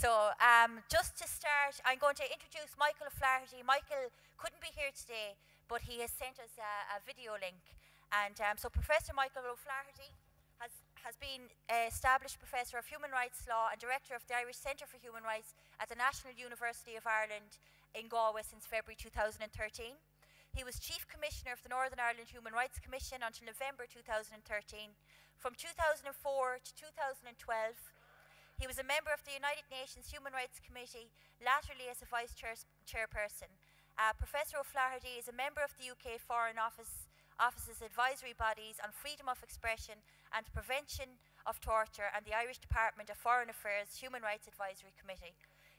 Just to start, I'm going to introduce Michael O'Flaherty. Michael couldn't be here today, but he has sent us a video link. And so Professor Michael O'Flaherty has been established Professor of Human Rights Law and Director of the Irish Centre for Human Rights at the National University of Ireland in Galway since February 2013. He was Chief Commissioner of the Northern Ireland Human Rights Commission until November 2013. From 2004 to 2012, he was a member of the United Nations Human Rights Committee, latterly as a Vice Chairperson. Professor O'Flaherty is a member of the UK Foreign Office's advisory bodies on freedom of expression and prevention of torture and the Irish Department of Foreign Affairs Human Rights Advisory Committee.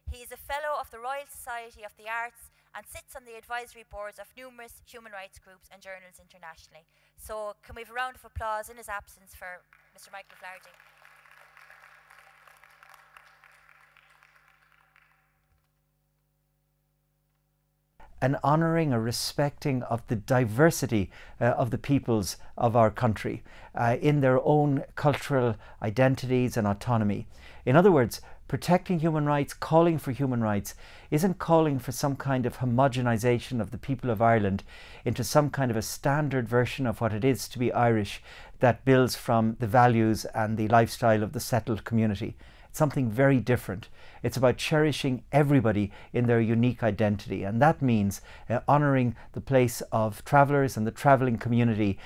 He is a Fellow of the Royal Society of the Arts and sits on the advisory boards of numerous human rights groups and journals internationally. So can we have a round of applause in his absence for Mr. Michael O'Flaherty? An honouring, a respecting of the diversity of the peoples of our country in their own cultural identities and autonomy. In other words, protecting human rights, calling for human rights, isn't calling for some kind of homogenization of the people of Ireland into some kind of a standard version of what it is to be Irish that builds from the values and the lifestyle of the settled community. It's something very different. It's about cherishing everybody in their unique identity, and that means honouring the place of travellers and the travelling community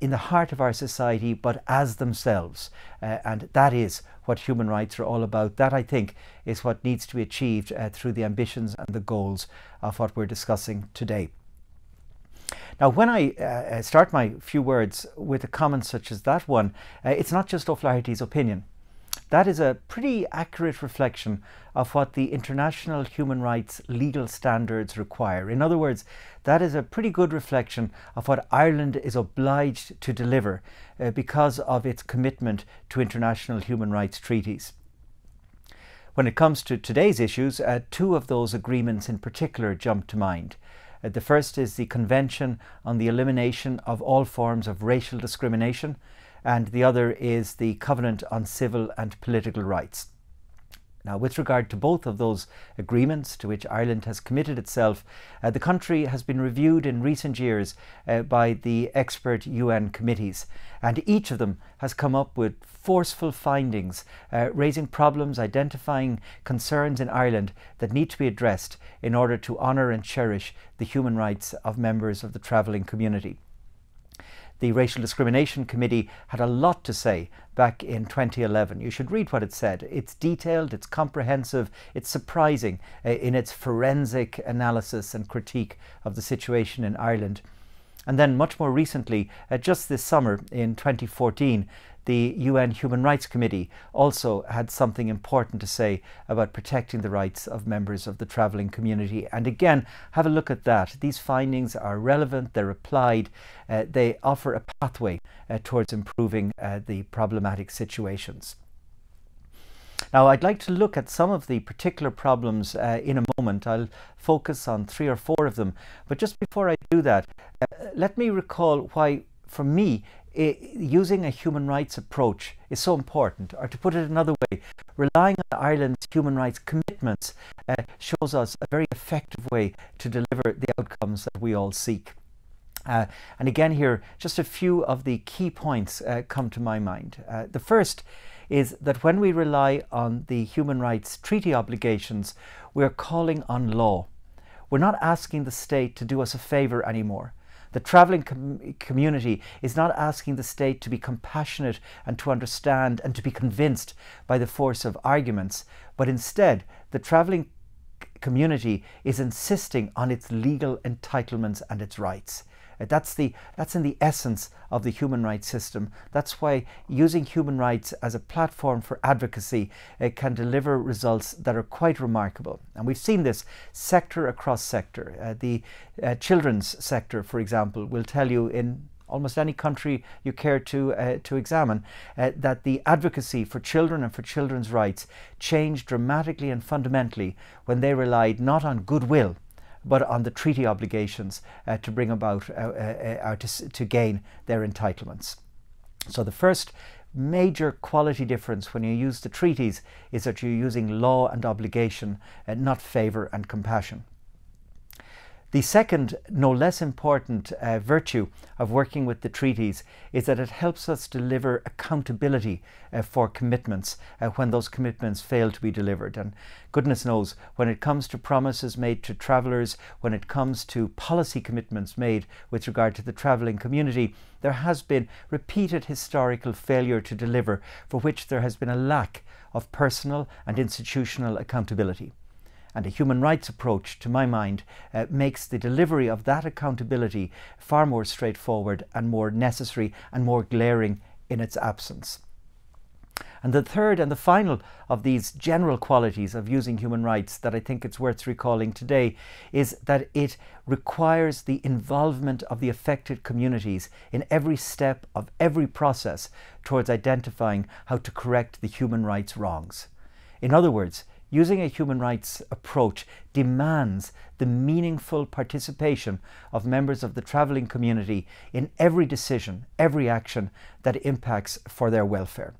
in the heart of our society, but as themselves. And that is what human rights are all about. That, I think, is what needs to be achieved through the ambitions and the goals of what we're discussing today. Now, when I start my few words with a comment such as that one, it's not just O'Flaherty's opinion. That is a pretty accurate reflection of what the international human rights legal standards require. In other words, that is a pretty good reflection of what Ireland is obliged to deliver because of its commitment to international human rights treaties. When it comes to today's issues, two of those agreements in particular jump to mind. The first is the Convention on the Elimination of All Forms of Racial Discrimination, and the other is the Covenant on Civil and Political Rights. Now, with regard to both of those agreements to which Ireland has committed itself, the country has been reviewed in recent years by the expert UN committees, and each of them has come up with forceful findings, raising problems, identifying concerns in Ireland that need to be addressed in order to honour and cherish the human rights of members of the travelling community. The Racial Discrimination Committee had a lot to say back in 2011. You should read what it said. It's detailed, it's comprehensive, it's surprising in its forensic analysis and critique of the situation in Ireland. And then much more recently, just this summer in 2014, the UN Human Rights Committee also had something important to say about protecting the rights of members of the travelling community. And again, have a look at that. These findings are relevant, they're applied, they offer a pathway towards improving the problematic situations. Now, I'd like to look at some of the particular problems in a moment. I'll focus on 3 or 4 of them. But just before I do that, let me recall why, for me, using a human rights approach is so important, or to put it another way, relying on Ireland's human rights commitments shows us a very effective way to deliver the outcomes that we all seek. And again here, just a few of the key points come to my mind. The first is that when we rely on the human rights treaty obligations, we're calling on law. We're not asking the state to do us a favour anymore. The travelling community is not asking the state to be compassionate and to understand and to be convinced by the force of arguments, but instead the travelling community is insisting on its legal entitlements and its rights. That's in the essence of the human rights system. That's why using human rights as a platform for advocacy can deliver results that are quite remarkable. And we've seen this sector across sector. The children's sector, for example, will tell you in almost any country you care to examine, that the advocacy for children and for children's rights changed dramatically and fundamentally when they relied not on goodwill, but on the treaty obligations to bring about, to gain their entitlements. So the first major quality difference when you use the treaties is that you're using law and obligation, not favour and compassion. The second, no less important virtue of working with the treaties is that it helps us deliver accountability for commitments when those commitments fail to be delivered. And goodness knows, when it comes to promises made to travellers, when it comes to policy commitments made with regard to the travelling community, there has been repeated historical failure to deliver, for which there has been a lack of personal and institutional accountability. And a human rights approach, to my mind, makes the delivery of that accountability far more straightforward and more necessary and more glaring in its absence. And the third and the final of these general qualities of using human rights that I think it's worth recalling today is that it requires the involvement of the affected communities in every step of every process towards identifying how to correct the human rights wrongs. In other words, using a human rights approach demands the meaningful participation of members of the travelling community in every decision, every action that impacts for their welfare.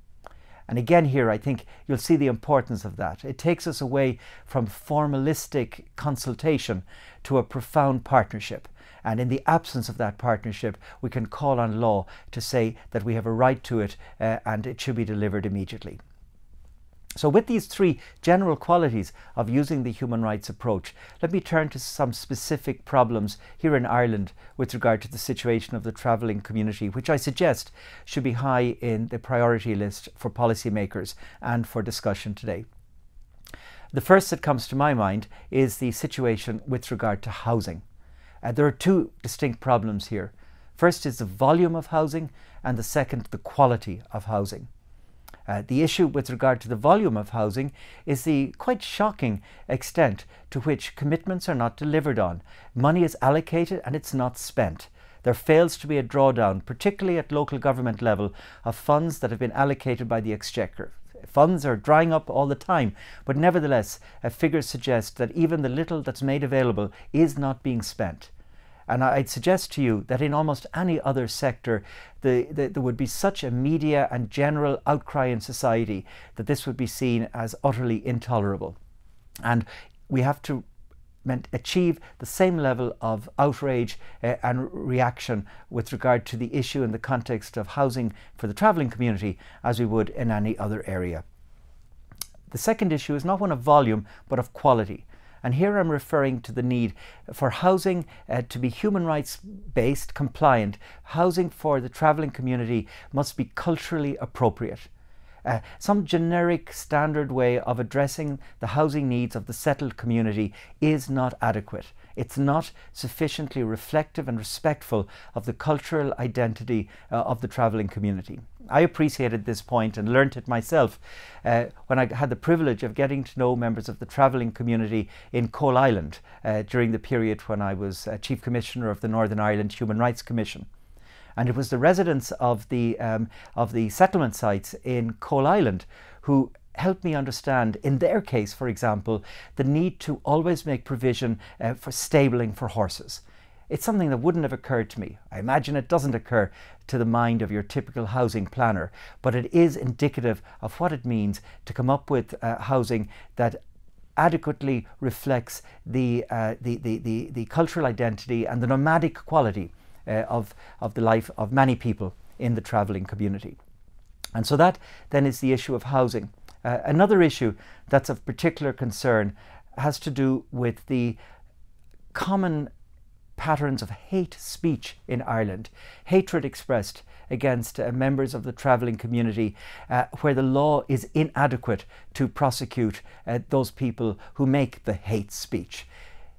And again here, I think you'll see the importance of that. It takes us away from formalistic consultation to a profound partnership. And in the absence of that partnership, we can call on law to say that we have a right to it and it should be delivered immediately. So with these three general qualities of using the human rights approach, let me turn to some specific problems here in Ireland with regard to the situation of the travelling community, which I suggest should be high in the priority list for policymakers and for discussion today. The first that comes to my mind is the situation with regard to housing. There are two distinct problems here. First is the volume of housing, and the second, the quality of housing. The issue with regard to the volume of housing is the quite shocking extent to which commitments are not delivered on. Money is allocated and it's not spent. There fails to be a drawdown, particularly at local government level, of funds that have been allocated by the Exchequer. Funds are drying up all the time, but nevertheless, figures suggest that even the little that's made available is not being spent. And I'd suggest to you that in almost any other sector, there would be such a media and general outcry in society that this would be seen as utterly intolerable. And we have to achieve the same level of outrage and reaction with regard to the issue in the context of housing for the travelling community as we would in any other area. The second issue is not one of volume, but of quality. And here I'm referring to the need for housing to be human rights based, compliant. Housing for the travelling community must be culturally appropriate. Some generic standard way of addressing the housing needs of the settled community is not adequate. It's not sufficiently reflective and respectful of the cultural identity of the travelling community. I appreciated this point and learnt it myself when I had the privilege of getting to know members of the travelling community in Coal Island during the period when I was Chief Commissioner of the Northern Ireland Human Rights Commission. And it was the residents of the settlement sites in Coal Island who helped me understand, in their case, for example, the need to always make provision for stabling for horses. It's something that wouldn't have occurred to me. I imagine it doesn't occur to the mind of your typical housing planner, but it is indicative of what it means to come up with housing that adequately reflects the cultural identity and the nomadic quality of the life of many people in the travelling community. And so that then is the issue of housing. Another issue that's of particular concern has to do with the common patterns of hate speech in Ireland, hatred expressed against members of the travelling community, where the law is inadequate to prosecute those people who make the hate speech.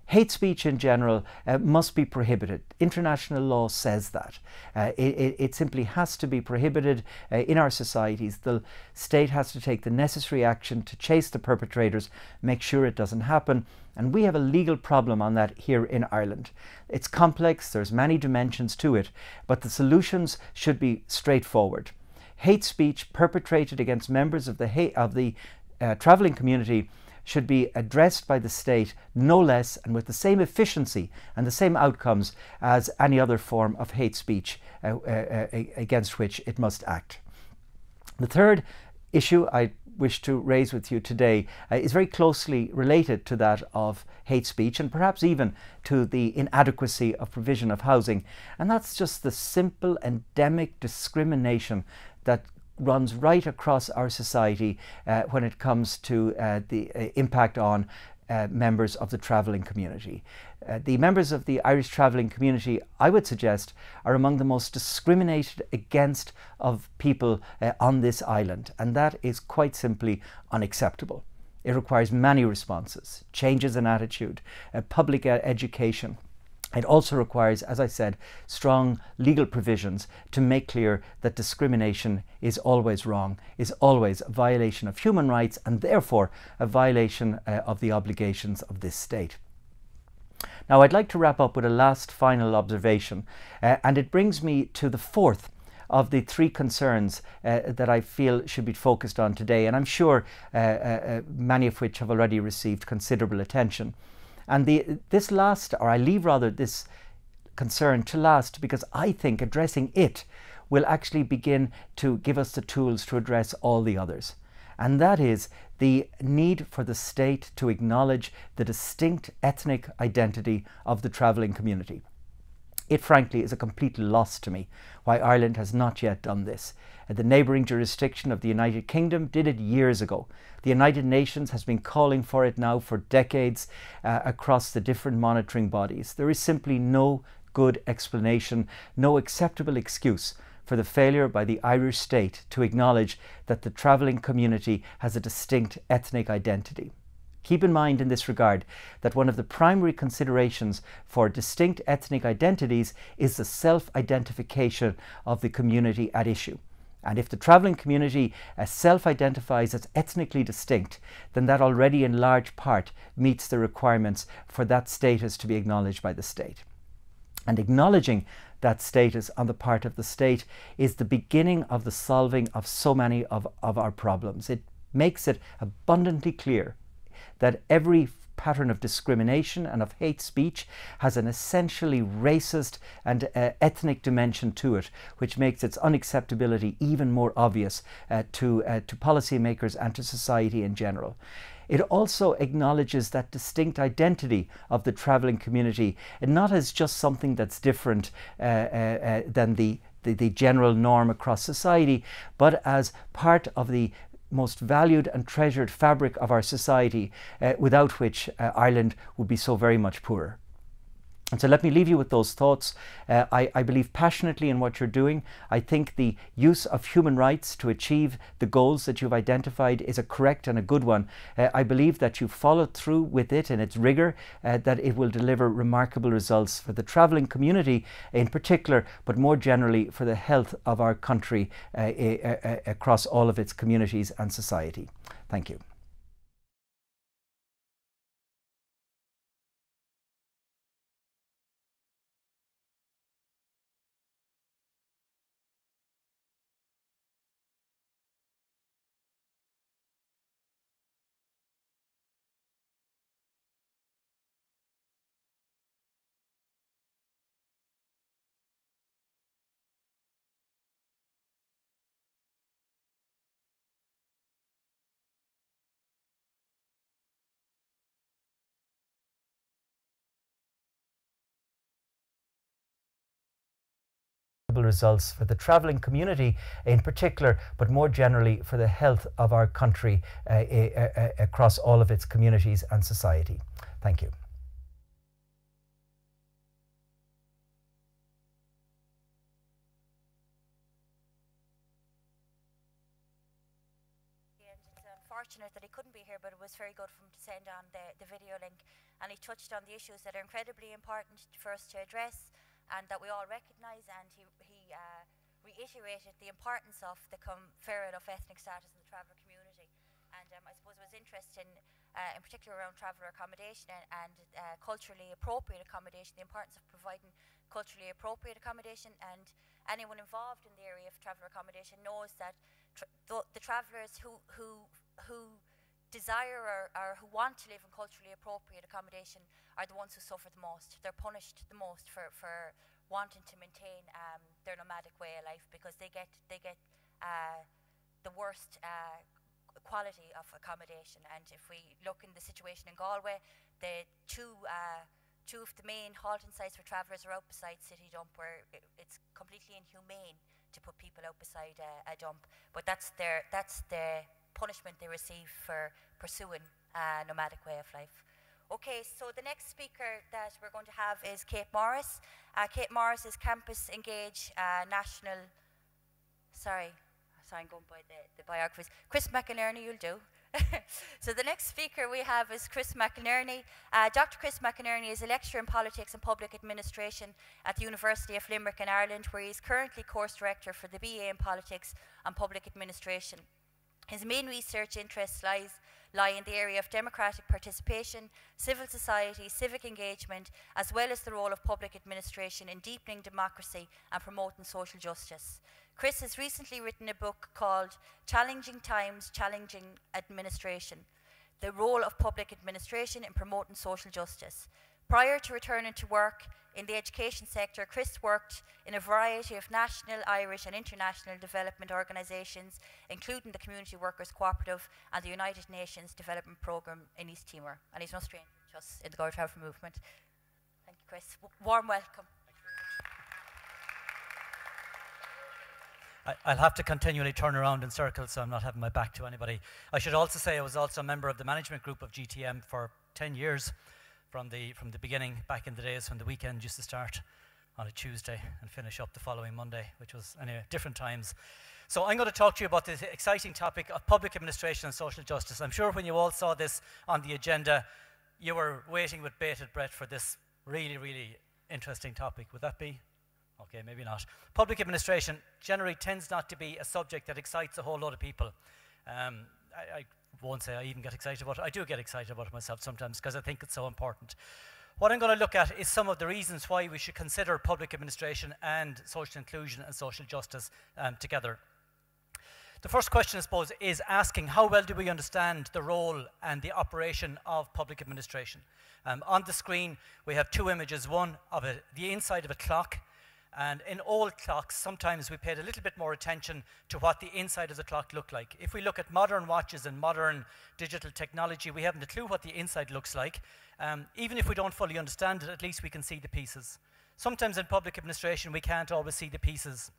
Hate speech in general must be prohibited. International law says that. It simply has to be prohibited in our societies. The state has to take the necessary action to chase the perpetrators, make sure it doesn't happen. And we have a legal problem on that here in Ireland. It's complex, there's many dimensions to it, but the solutions should be straightforward. Hate speech perpetrated against members of the travelling community should be addressed by the state no less and with the same efficiency and the same outcomes as any other form of hate speech against which it must act. The third issue I wish to raise with you today is very closely related to that of hate speech, and perhaps even to the inadequacy of provision of housing, and that's just the simple endemic discrimination that runs right across our society when it comes to the impact on members of the travelling community. The members of the Irish travelling community, I would suggest, are among the most discriminated against of people on this island, and that is quite simply unacceptable. It requires many responses, changes in attitude, public education. It also requires, as I said, strong legal provisions to make clear that discrimination is always wrong, is always a violation of human rights, and therefore a violation of the obligations of this state. Now, I'd like to wrap up with a last final observation, and it brings me to the fourth of the three concerns that I feel should be focused on today, and I'm sure many of which have already received considerable attention. And I leave this concern to last because I think addressing it will actually begin to give us the tools to address all the others. And that is the need for the state to acknowledge the distinct ethnic identity of the travelling community. It frankly is a complete loss to me why Ireland has not yet done this. The neighbouring jurisdiction of the United Kingdom did it years ago. The United Nations has been calling for it now for decades across the different monitoring bodies. There is simply no good explanation, no acceptable excuse for the failure by the Irish state to acknowledge that the travelling community has a distinct ethnic identity. Keep in mind in this regard that one of the primary considerations for distinct ethnic identities is the self-identification of the community at issue. And if the travelling community self-identifies as ethnically distinct, then that already in large part meets the requirements for that status to be acknowledged by the state. And acknowledging that status on the part of the state is the beginning of the solving of so many of our problems. It makes it abundantly clear that every pattern of discrimination and of hate speech has an essentially racist and ethnic dimension to it, which makes its unacceptability even more obvious to policymakers and to society in general. It also acknowledges that distinct identity of the travelling community, and not as just something that's different than the general norm across society, but as part of the most valued and treasured fabric of our society, without which Ireland would be so very much poorer. And so let me leave you with those thoughts. I believe passionately in what you're doing. I think the use of human rights to achieve the goals that you've identified is a correct and a good one. I believe that you followed through with it in its rigour, that it will deliver remarkable results for the travelling community in particular, but more generally for the health of our country across all of its communities and society. Thank you. Results for the travelling community in particular, but more generally for the health of our country across all of its communities and society. Thank you. It's unfortunate that he couldn't be here, but it was very good for him to send on the video link, and he touched on the issues that are incredibly important for us to address and that we all recognise, and he reiterated the importance of the fair enough ethnic status in the traveller community. And I suppose it was interesting in particular around traveller accommodation and culturally appropriate accommodation, the importance of providing culturally appropriate accommodation. And anyone involved in the area of traveller accommodation knows that the travellers who desire or who want to live in culturally appropriate accommodation are the ones who suffer the most. They're punished the most for wanting to maintain their nomadic way of life, because they get the worst quality of accommodation. And if we look in the situation in Galway, the two of the main halting sites for travellers are out beside City Dump, where it's completely inhumane to put people out beside a dump. But that's the punishment they receive for pursuing a nomadic way of life. Okay, so the next speaker that we're going to have is Kate Morris. Kate Morris is Campus Engage National. Sorry, I'm going by the biographies. Chris McInerney, you'll do. So the next speaker we have is Chris McInerney. Dr. Chris McInerney is a lecturer in politics and public administration at the University of Limerick in Ireland, where he is currently course director for the BA in politics and public administration. His main research interests lie in the area of democratic participation, civil society, civic engagement, as well as the role of public administration in deepening democracy and promoting social justice. Chris has recently written a book called Challenging Times, Challenging Administration: The Role of Public Administration in Promoting Social Justice. Prior to returning to work in the education sector, Chris worked in a variety of national, Irish and international development organisations, including the Community Workers Cooperative and the United Nations Development Programme in East Timor. And he's no stranger to us in the Galway Traveller Movement. Thank you, Chris. Warm welcome. I'll have to continually turn around in circles, so I'm not having my back to anybody. I should also say I was also a member of the management group of GTM for 10 years, from the beginning, back in the days when the weekend used to start on a Tuesday and finish up the following Monday, which was, anyway, different times. So I'm going to talk to you about this exciting topic of public administration and social justice. I'm sure when you all saw this on the agenda, you were waiting with bated breath for this really, really interesting topic. Would that be? Okay, maybe not. Public administration generally tends not to be a subject that excites a whole lot of people. I won't say I even get excited about it. I do get excited about it myself sometimes because I think it's so important. What I'm going to look at is some of the reasons why we should consider public administration and social inclusion and social justice together. The first question, I suppose, is asking how well do we understand the role and the operation of public administration? On the screen, we have two images, one of the inside of a clock. And in old clocks, sometimes we paid a little bit more attention to what the inside of the clock looked like. If we look at modern watches and modern digital technology, we haven't a clue what the inside looks like. Even if we don't fully understand it, at least we can see the pieces. Sometimes in public administration, we can't always see the pieces.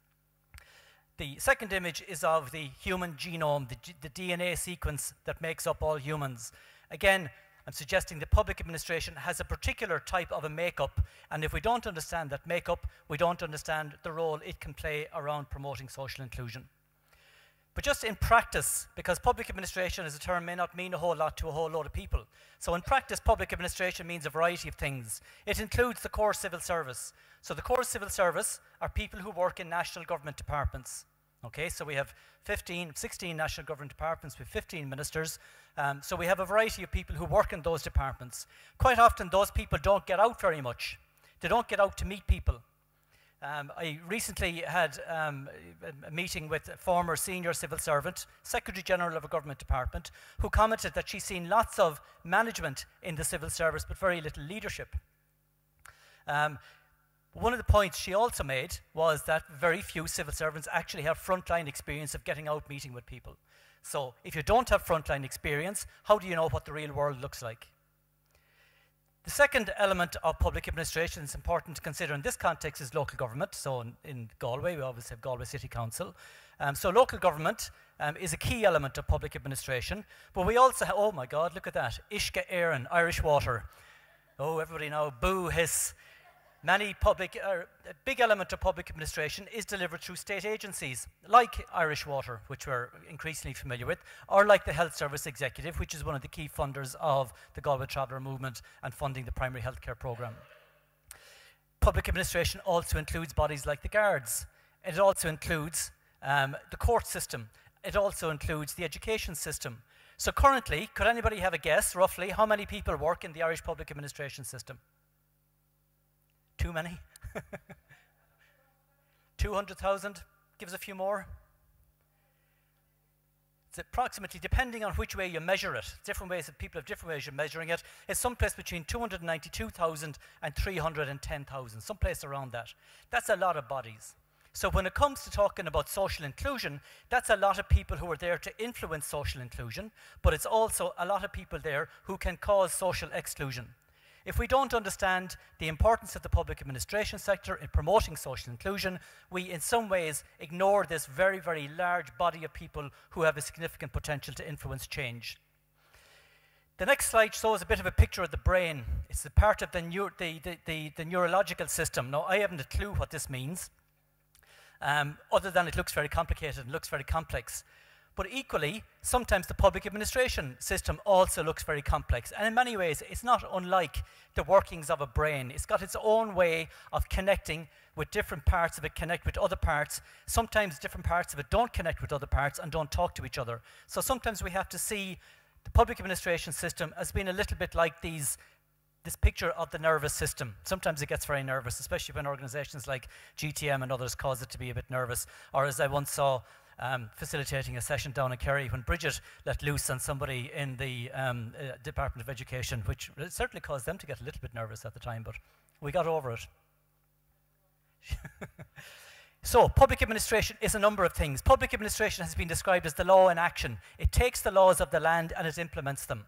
The second image is of the human genome, the DNA sequence that makes up all humans. Again, I'm suggesting that public administration has a particular type of a makeup, and if we don't understand that makeup, we don't understand the role it can play around promoting social inclusion. But just in practice, because public administration as a term may not mean a whole lot to a whole lot of people. So in practice, public administration means a variety of things. It includes the core civil service. So the core civil service are people who work in national government departments. Okay, so we have 16 national government departments with 15 ministers. So we have a variety of people who work in those departments. Quite often, those people don't get out very much. They don't get out to meet people. I recently had a meeting with a former senior civil servant, Secretary General of a government department, who commented that she's seen lots of management in the civil service, but very little leadership. One of the points she also made was that very few civil servants actually have frontline experience of getting out meeting with people. So if you don't have frontline experience, how do you know what the real world looks like? The second element of public administration that's important to consider in this context is local government. So in Galway, we always have Galway City Council. So local government is a key element of public administration. But we also have, oh my God, look at that, Uisce Éireann, Irish Water. Oh, everybody now, boo, hiss. A big element of public administration is delivered through state agencies like Irish Water, which we're increasingly familiar with, or like the Health Service Executive, which is one of the key funders of the Galway Traveller Movement and funding the primary healthcare programme. Public administration also includes bodies like the Guards. It also includes the court system. It also includes the education system. So currently, could anybody have a guess, roughly, how many people work in the Irish public administration system? Too many? 200,000? Give us a few more. It's approximately, depending on which way you measure it, different ways that people have different ways of measuring it, it's someplace between 292,000 and 310,000, someplace around that. That's a lot of bodies. So when it comes to talking about social inclusion, that's a lot of people who are there to influence social inclusion, but it's also a lot of people there who can cause social exclusion. If we don't understand the importance of the public administration sector in promoting social inclusion, we in some ways ignore this very, very large body of people who have a significant potential to influence change. The next slide shows a bit of a picture of the brain. It's the part of the neurological system. Now, I haven't a clue what this means, other than it looks very complicated and looks very complex. But equally, sometimes the public administration system also looks very complex. And in many ways, it's not unlike the workings of a brain. It's got its own way of connecting with different parts of it, connect with other parts. Sometimes different parts of it don't connect with other parts and don't talk to each other. So sometimes we have to see the public administration system as being a little bit like this picture of the nervous system. Sometimes it gets very nervous, especially when organizations like GTM and others cause it to be a bit nervous. Or as I once saw facilitating a session down in Kerry when Bridget let loose on somebody in the Department of Education, which certainly caused them to get a little bit nervous at the time, but we got over it. So, public administration is a number of things. Public administration has been described as the law in action. It takes the laws of the land and it implements them.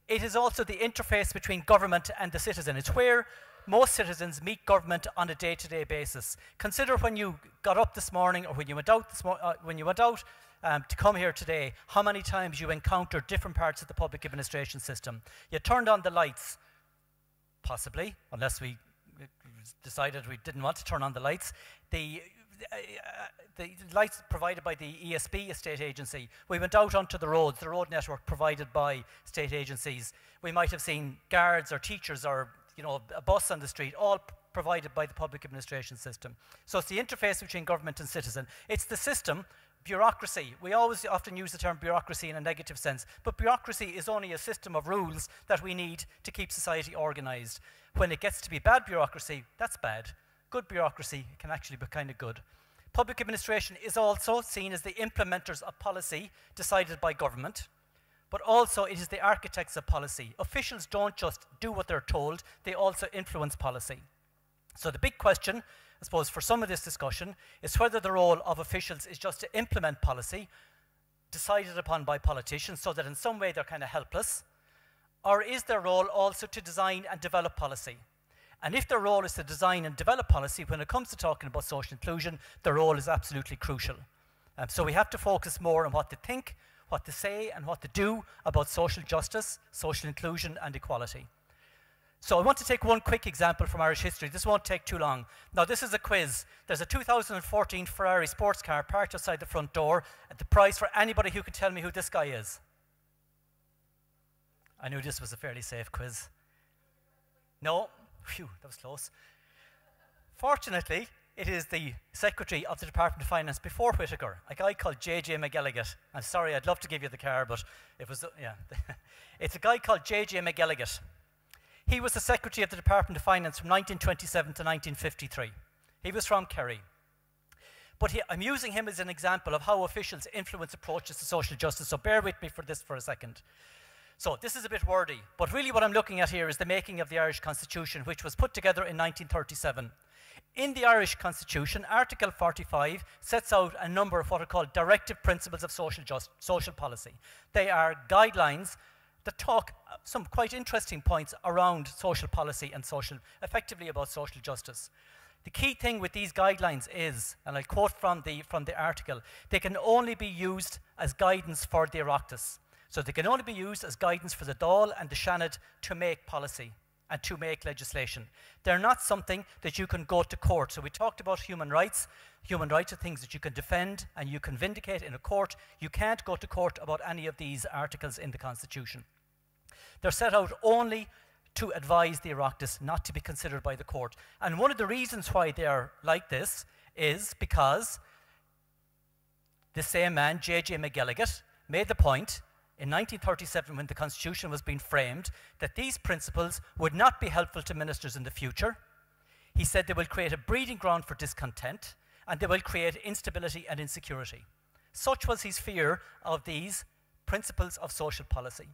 It is also the interface between government and the citizen. It's where most citizens meet government on a day-to-day basis. Consider when you got up this morning or when you went out, to come here today, how many times you encountered different parts of the public administration system. You turned on the lights, possibly, unless we decided we didn't want to turn on the lights. The lights provided by the ESB, a state agency. We went out onto the roads, the road network provided by state agencies. We might have seen guards or teachers or a bus on the street, all provided by the public administration system. So it's the interface between government and citizen. It's the system, bureaucracy. We often use the term bureaucracy in a negative sense, but bureaucracy is only a system of rules that we need to keep society organized. When it gets to be bad bureaucracy, that's bad. Good bureaucracy can actually be kind of good. Public administration is also seen as the implementers of policy decided by government, but also it is the architects of policy. Officials don't just do what they're told, they also influence policy. So the big question, I suppose, for some of this discussion is whether the role of officials is just to implement policy decided upon by politicians so that in some way they're kind of helpless, or is their role also to design and develop policy? And if their role is to design and develop policy, when it comes to talking about social inclusion, their role is absolutely crucial. So we have to focus more on what to think, what to say, and what to do about social justice, social inclusion, and equality. So I want to take one quick example from Irish history. This won't take too long. Now, this is a quiz. There's a 2014 Ferrari sports car parked outside the front door at the prize for anybody who can tell me who this guy is. I knew this was a fairly safe quiz. No. Phew, that was close. Fortunately, it is the Secretary of the Department of Finance before Whittaker, a guy called J.J. McGilligan. I'm sorry, I'd love to give you the car, but it was, yeah. It's a guy called J.J. McGilligan. He was the Secretary of the Department of Finance from 1927 to 1953. He was from Kerry. But I'm using him as an example of how officials influence approaches to social justice, so bear with me for this for a second. So this is a bit wordy, but really what I'm looking at here is the making of the Irish Constitution, which was put together in 1937. In the Irish Constitution, Article 45 sets out a number of what are called directive principles of social policy. They are guidelines that talk some quite interesting points around social policy and effectively about social justice. The key thing with these guidelines is, and I'll quote from the article, they can only be used as guidance for the Oireachtas. So they can only be used as guidance for the Dáil and the Seanad to make policy and to make legislation. They're not something that you can go to court. So we talked about human rights. Human rights are things that you can defend and you can vindicate in a court. You can't go to court about any of these articles in the Constitution. They're set out only to advise the Oireachtas, not to be considered by the court. And one of the reasons why they're like this is because the same man, J.J. McGilligan, made the point in 1937, when the Constitution was being framed, that these principles would not be helpful to ministers in the future. He said they will create a breeding ground for discontent and they will create instability and insecurity. Such was his fear of these principles of social policy.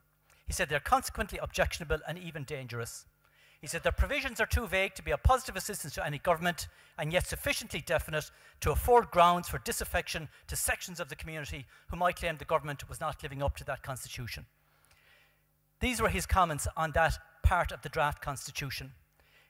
He said they're consequently objectionable and even dangerous. He said, the provisions are too vague to be a positive assistance to any government and yet sufficiently definite to afford grounds for disaffection to sections of the community who might claim the government was not living up to that constitution. These were his comments on that part of the draft constitution.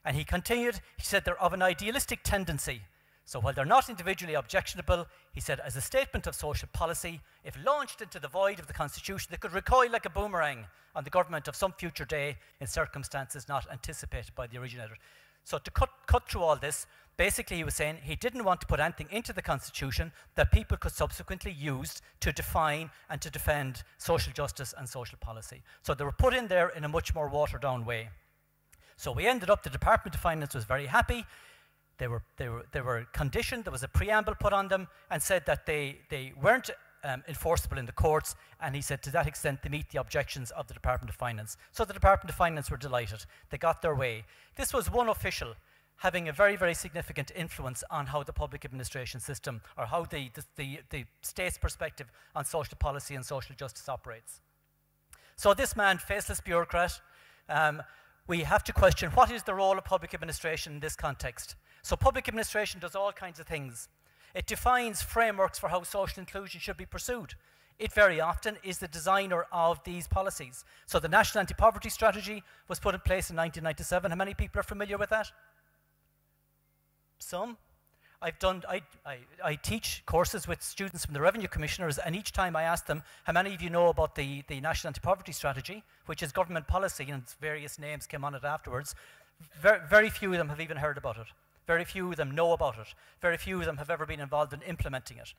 And he continued, he said, they're of an idealistic tendency. So while they're not individually objectionable, he said, as a statement of social policy, if launched into the void of the constitution, they could recoil like a boomerang on the government of some future day in circumstances not anticipated by the originator. So to cut through all this, basically he was saying he didn't want to put anything into the constitution that people could subsequently use to define and to defend social justice and social policy. So they were put in there in a much more watered down way. So we ended up, the Department of Finance was very happy. They were conditioned, there was a preamble put on them and said that they weren't enforceable in the courts, and he said to that extent they meet the objections of the Department of Finance. So the Department of Finance were delighted. They got their way. This was one official having a very, very significant influence on how the public administration system, or how the state's perspective on social policy and social justice operates. So this man, faceless bureaucrat, we have to question what is the role of public administration in this context. So public administration does all kinds of things. It defines frameworks for how social inclusion should be pursued. It very often is the designer of these policies. So the National Anti-Poverty Strategy was put in place in 1997. How many people are familiar with that? Some. I teach courses with students from the Revenue Commissioners, and each time I ask them, how many of you know about the National Anti-Poverty Strategy, which is government policy, and various names came on it afterwards. Very few of them have even heard about it. Very few of them know about it. Very few of them have ever been involved in implementing it.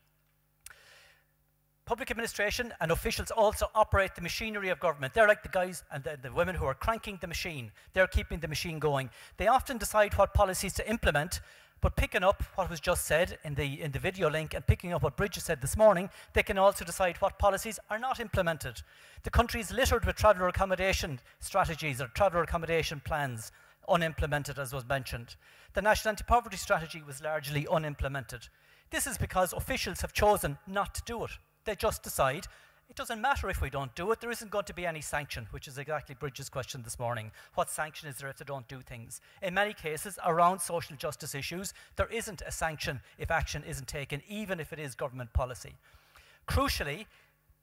Public administration and officials also operate the machinery of government. They're like the guys and the women who are cranking the machine. They're keeping the machine going. They often decide what policies to implement, but picking up what was just said in the video link and picking up what Bridget said this morning, they can also decide what policies are not implemented. The country is littered with traveller accommodation strategies or traveller accommodation plans, unimplemented, as was mentioned. The National Anti-Poverty Strategy was largely unimplemented. This is because officials have chosen not to do it. They just decide, it doesn't matter if we don't do it, there isn't going to be any sanction, which is exactly Bridget's question this morning. What sanction is there if they don't do things? In many cases, around social justice issues, there isn't a sanction if action isn't taken, even if it is government policy. Crucially,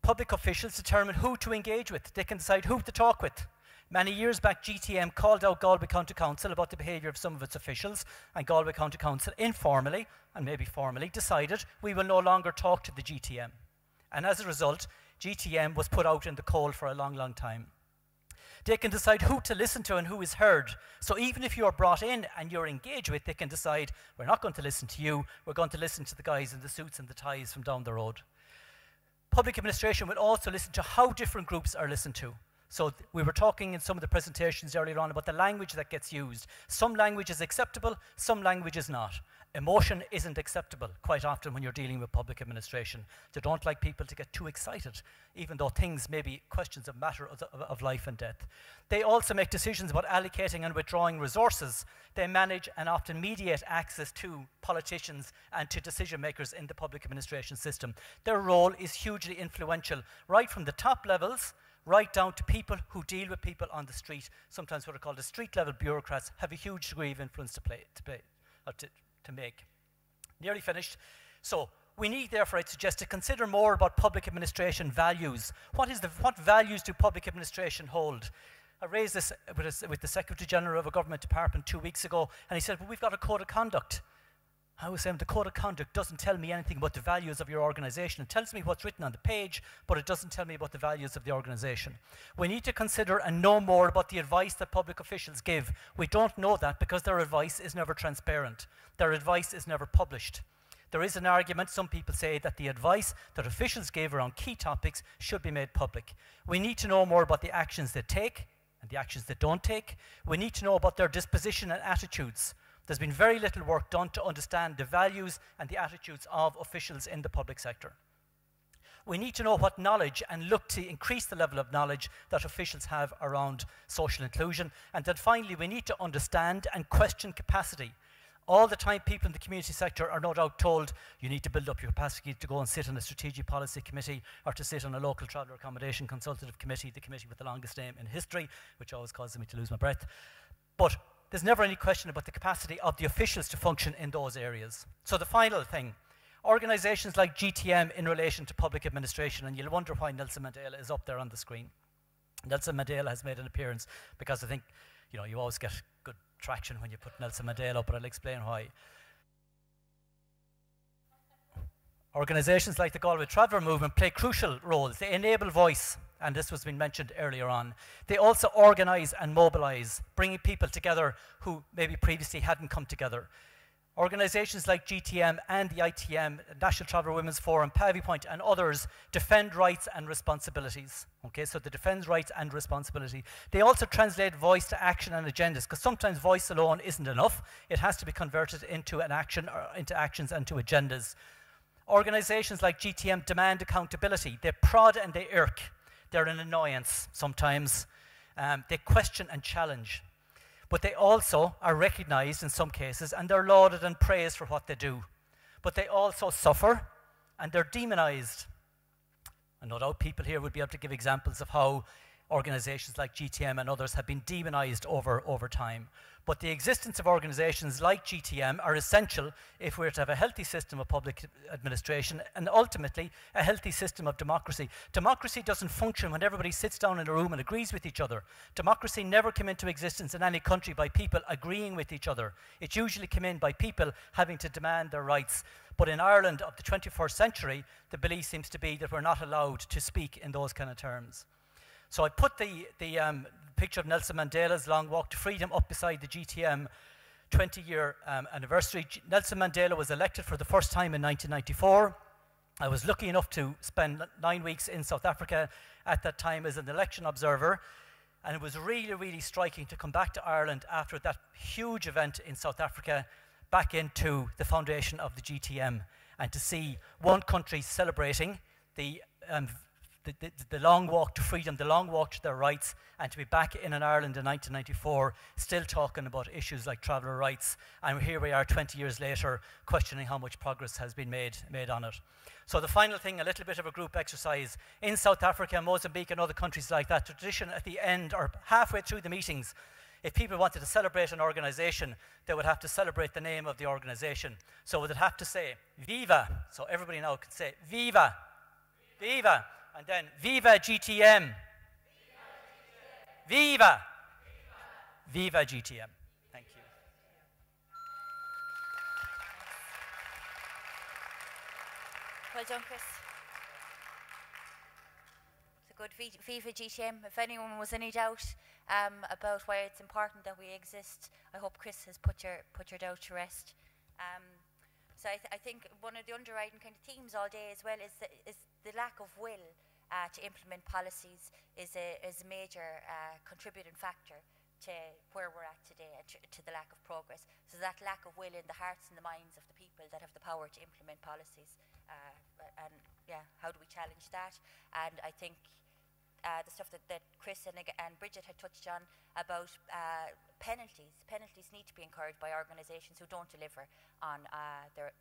public officials determine who to engage with. They can decide who to talk with. Many years back, GTM called out Galway County Council about the behaviour of some of its officials, and Galway County Council informally, and maybe formally, decided we will no longer talk to the GTM. And as a result, GTM was put out in the cold for a long, long time. They can decide who to listen to and who is heard. So even if you're brought in and you're engaged with, they can decide, we're not going to listen to you, we're going to listen to the guys in the suits and the ties from down the road. Public administration will also listen to how different groups are listened to. So we were talking in some of the presentations earlier on about the language that gets used. Some language is acceptable, some language is not. Emotion isn't acceptable quite often when you're dealing with public administration. They don't like people to get too excited, even though things may be questions of matter of life and death. They also make decisions about allocating and withdrawing resources. They manage and often mediate access to politicians and to decision makers in the public administration system. Their role is hugely influential, right from the top levels right down to people who deal with people on the street. Sometimes what are called the street level bureaucrats have a huge degree of influence to make. Nearly finished. So we need, therefore, I'd suggest, to consider more about public administration values. What values do public administration hold? I raised this with the Secretary General of a government department 2 weeks ago, and he said, well, we've got a code of conduct. I was saying the code of conduct doesn't tell me anything about the values of your organisation. It tells me what's written on the page, but it doesn't tell me about the values of the organisation. We need to consider and know more about the advice that public officials give. We don't know that because their advice is never transparent. Their advice is never published. There is an argument, some people say, that the advice that officials give around key topics should be made public. We need to know more about the actions they take and the actions they don't take. We need to know about their disposition and attitudes. There's been very little work done to understand the values and the attitudes of officials in the public sector. We need to know what knowledge and look to increase the level of knowledge that officials have around social inclusion. And then finally, we need to understand and question capacity. All the time, people in the community sector are no doubt told, you need to build up your capacity to go and sit on a strategic policy committee or to sit on a local traveller accommodation consultative committee, the committee with the longest name in history, which always causes me to lose my breath. But there's never any question about the capacity of the officials to function in those areas. So the final thing, organisations like GTM in relation to public administration, and you'll wonder why Nelson Mandela is up there on the screen. Nelson Mandela has made an appearance because I think, you know, you always get good traction when you put Nelson Mandela up, but I'll explain why. Organisations like the Galway Traveller Movement play crucial roles. They enable voice, and this was been mentioned earlier on. They also organise and mobilise, bringing people together who maybe previously hadn't come together. Organisations like GTM and the ITM, National Traveller Women's Forum, Pavey Point and others defend rights and responsibilities. Okay, so they defend rights and responsibility. They also translate voice to action and agendas, because sometimes voice alone isn't enough. It has to be converted into an action, or into actions and to agendas. Organisations like GTM demand accountability. They prod and they irk. They're an annoyance sometimes. They question and challenge. But they also are recognised in some cases, and they're lauded and praised for what they do. But they also suffer, and they're demonised. And no doubt people here would be able to give examples of how organisations like GTM and others have been demonised over time. But the existence of organisations like GTM are essential if we're to have a healthy system of public administration and ultimately a healthy system of democracy. Democracy doesn't function when everybody sits down in a room and agrees with each other. Democracy never came into existence in any country by people agreeing with each other. It usually came in by people having to demand their rights. But in Ireland of the 21st century, the belief seems to be that we're not allowed to speak in those kind of terms. So I put the picture of Nelson Mandela's long walk to freedom up beside the GTM 20-year anniversary. Nelson Mandela was elected for the first time in 1994. I was lucky enough to spend 9 weeks in South Africa at that time as an election observer, and it was really, really striking to come back to Ireland after that huge event in South Africa, back into the foundation of the GTM, and to see one country celebrating the long walk to freedom, the long walk to their rights, and to be back in Ireland in 1994, still talking about issues like traveller rights, and here we are 20 years later, questioning how much progress has been made on it. So the final thing, a little bit of a group exercise. In South Africa, Mozambique and other countries like that, the tradition at the end, or halfway through the meetings, if people wanted to celebrate an organisation, they would have to celebrate the name of the organisation. So they'd have to say, Viva, so everybody now can say, Viva, Viva. And then, Viva GTM! Viva! Viva GTM. Thank you. Well done, Chris. It's a good Viva GTM. If anyone was any doubt about why it's important that we exist, I hope Chris has put your doubt to rest. So I think one of the underwriting kind of themes all day as well is the lack of will to implement policies is a major contributing factor to where we're at today and to the lack of progress. So that lack of will in the hearts and the minds of the people that have the power to implement policies. And yeah, how do we challenge that? And I think the stuff that Chris and Bridget had touched on about penalties. Penalties need to be incurred by organisations who don't deliver on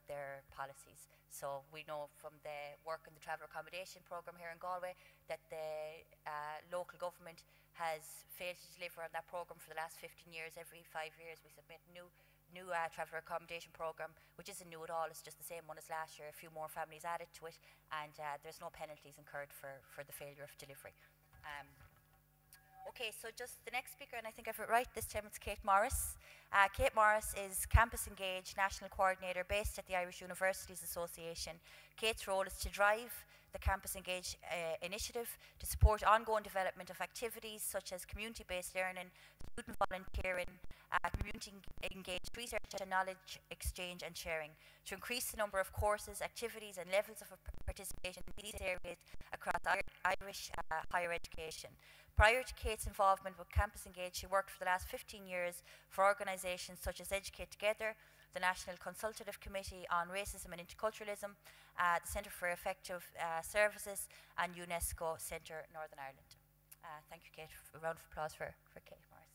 their policies. So we know from the work in the travel accommodation programme here in Galway that the local government has failed to deliver on that programme for the last 15 years. Every 5 years we submit new traveller accommodation programme, which isn't new at all, it's just the same one as last year, a few more families added to it, and there's no penalties incurred for the failure of delivery. Okay, so just the next speaker, and I think I've it right this time, it's Kate Morris. Kate Morris is Campus Engage National Coordinator based at the Irish Universities Association. Kate's role is to drive the Campus Engage initiative to support ongoing development of activities such as community-based learning, student volunteering, community-engaged research and knowledge exchange and sharing, to increase the number of courses, activities and levels of participation in these areas across Irish higher education. Prior to Kate's involvement with Campus Engage, she worked for the last 15 years for organisations such as Educate Together, the National Consultative Committee on Racism and Interculturalism, the Centre for Effective Services, and UNESCO Centre Northern Ireland. Thank you, Kate. A round of applause for Kate Morris.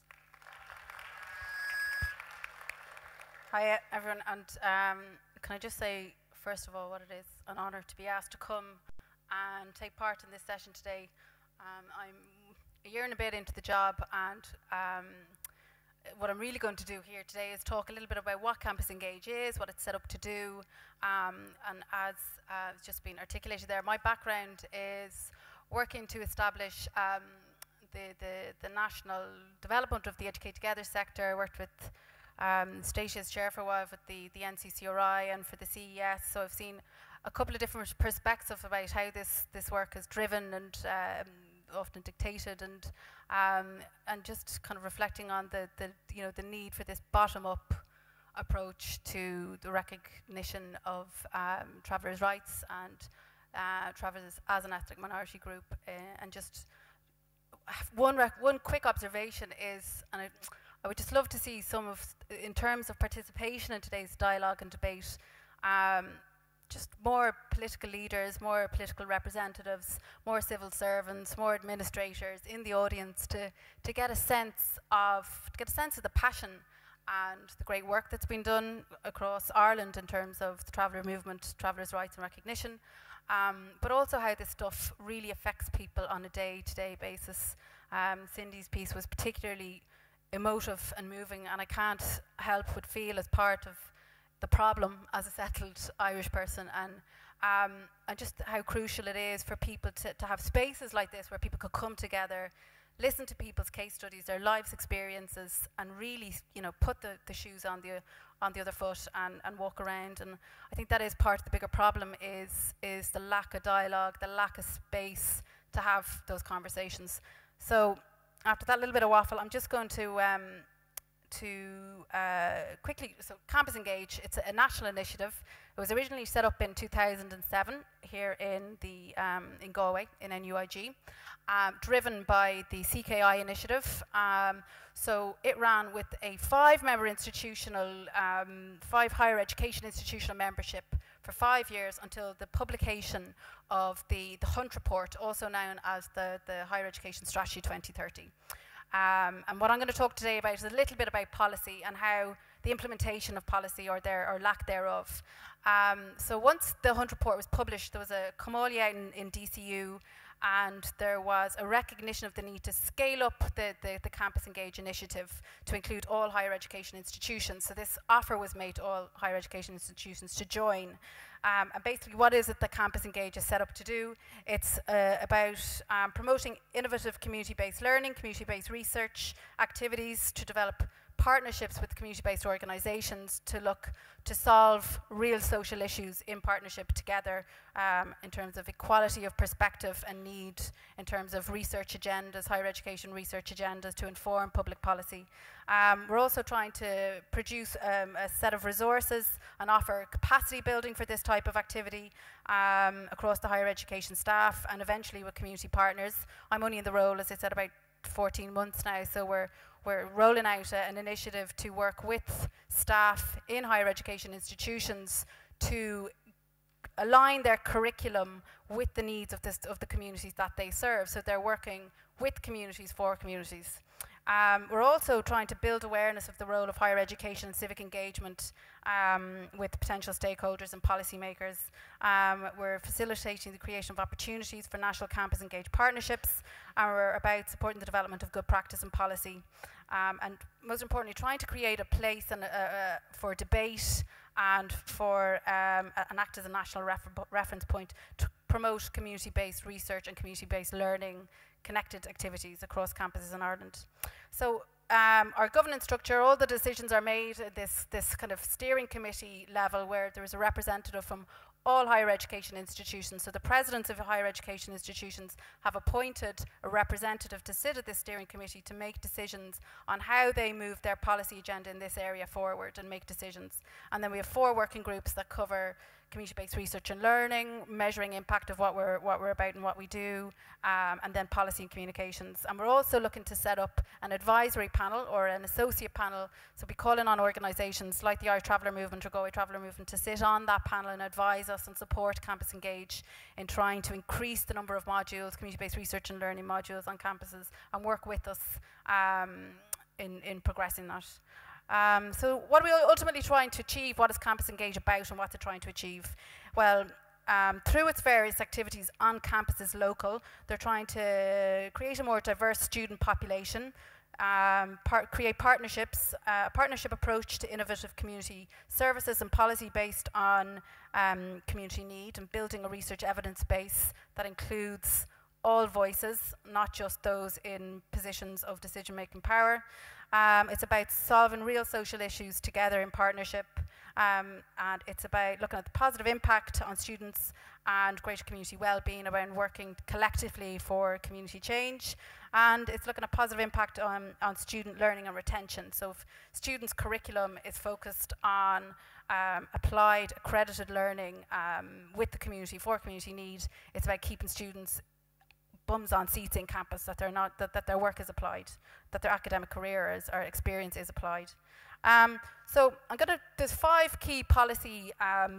Hi, everyone. And can I just say, first of all, what it is an honour to be asked to come and take part in this session today. I'm a year and a bit into the job, and what I'm really going to do here today is talk a little bit about what Campus Engage is, what it's set up to do, and as it's just been articulated there, my background is working to establish the national development of the Educate Together sector. I worked with Stacey as chair for a while with the NCCRI and for the CES, so I've seen a couple of different perspectives about how this work is driven and often dictated, and just kind of reflecting on the need for this bottom-up approach to the recognition of travellers' rights and travellers as an ethnic minority group. And just one quick observation is, and I would just love to see some of, in terms of participation in today's dialogue and debate, just more political leaders, more political representatives, more civil servants, more administrators in the audience to get a sense of the passion and the great work that's been done across Ireland in terms of the traveller movement, travellers' rights and recognition, but also how this stuff really affects people on a day-to-day basis. Cindy's piece was particularly emotive and moving, and I can't help but feel as part of the problem as a settled Irish person, and just how crucial it is for people to have spaces like this where people could come together, listen to people's case studies, their lives experiences, and really, put the shoes on the other foot and walk around. And I think that is part of the bigger problem is the lack of dialogue, the lack of space to have those conversations. So after that little bit of waffle, I'm just going to quickly, so Campus Engage, it's a national initiative. It was originally set up in 2007 here in Galway, in NUIG, driven by the CKI initiative. So it ran with a 5-member institutional, 5 higher education institutional membership for 5 years until the publication of the Hunt Report, also known as the Higher Education Strategy 2030. And what I'm going to talk today about is a little bit about policy and how the implementation of policy or lack thereof. So once the Hunt Report was published, there was a Comali out in DCU, and there was a recognition of the need to scale up the Campus Engage initiative to include all higher education institutions. So this offer was made to all higher education institutions to join. And basically, what is it that Campus Engage is set up to do? It's about promoting innovative community-based learning, community-based research activities to develop partnerships with community-based organisations to look to solve real social issues in partnership together, in terms of equality of perspective and need, in terms of research agendas, higher education research agendas to inform public policy. We're also trying to produce a set of resources and offer capacity building for this type of activity across the higher education staff and eventually with community partners. I'm only in the role, as I said, about 14 months now, so we're rolling out an initiative to work with staff in higher education institutions to align their curriculum with the needs of the communities that they serve. So they're working with communities for communities. We're also trying to build awareness of the role of higher education and civic engagement with potential stakeholders and policymakers. We're facilitating the creation of opportunities for national campus engaged partnerships, and we're about supporting the development of good practice and policy. And most importantly, trying to create a place for debate and for and act as a national reference point to promote community-based research and community-based learning connected activities across campuses in Ireland. So our governance structure, all the decisions are made at this kind of steering committee level where there is a representative from all higher education institutions. So the presidents of higher education institutions have appointed a representative to sit at this steering committee to make decisions on how they move their policy agenda in this area forward and make decisions. And then we have 4 working groups that cover community-based research and learning, measuring impact of what we're about and what we do, and then policy and communications. And we're also looking to set up an advisory panel or an associate panel. So we're calling on organisations like the Irish Traveller Movement or Galway Traveller Movement to sit on that panel and advise us and support Campus Engage in trying to increase the number of modules, community-based research and learning modules on campuses, and work with us in progressing that. So what are we ultimately trying to achieve? What is Campus Engage about and what's it trying to achieve? Well, through its various activities on campuses local, they're trying to create a more diverse student population, create partnerships, a partnership approach to innovative community services and policy based on community need, and building a research evidence base that includes all voices, not just those in positions of decision-making power. It's about solving real social issues together in partnership, and it's about looking at the positive impact on students and greater community well-being around working collectively for community change. And it's looking at positive impact on student learning and retention. So if students' curriculum is focused on applied, accredited learning with the community, for community need, it's about keeping students bums on seats in campus, that they're not, that their work is applied, that their academic career or experience is applied. So there's 5 key policy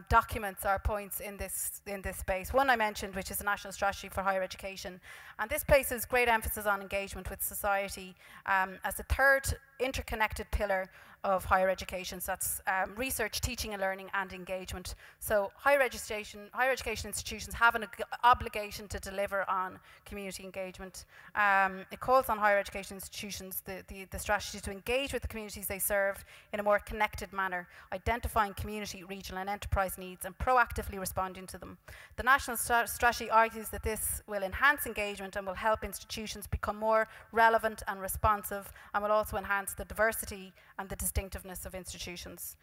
documents or points in this space. One I mentioned, which is the National Strategy for Higher Education, and this places great emphasis on engagement with society as the third interconnected pillar of higher education. So that's research, teaching and learning, and engagement. So higher education institutions have an obligation to deliver on community engagement. It calls on higher education institutions, the strategy, to engage with the communities they serve in a more connected manner, identifying community, regional and enterprise needs and proactively responding to them. The National Strategy argues that this will enhance engagement and will help institutions become more relevant and responsive, and will also enhance the diversity and the distinctiveness of institutions.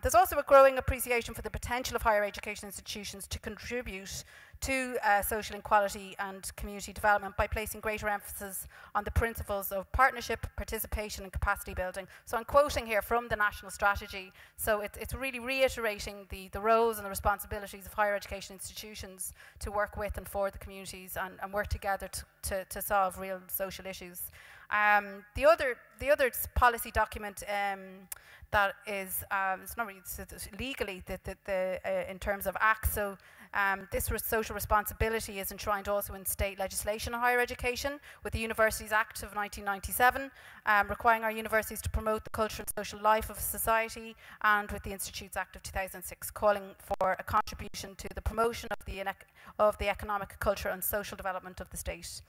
There's also a growing appreciation for the potential of higher education institutions to contribute to social equality and community development by placing greater emphasis on the principles of partnership, participation and capacity building. So I'm quoting here from the National Strategy. So it's really reiterating the roles and the responsibilities of higher education institutions to work with and for the communities and work together to solve real social issues. The other policy document that is, it's not really it's legally in terms of acts. So this social responsibility is enshrined also in state legislation on higher education, with the Universities Act of 1997, requiring our universities to promote the culture and social life of society, and with the Institutes Act of 2006, calling for a contribution to the promotion of the economic, culture and social development of the state.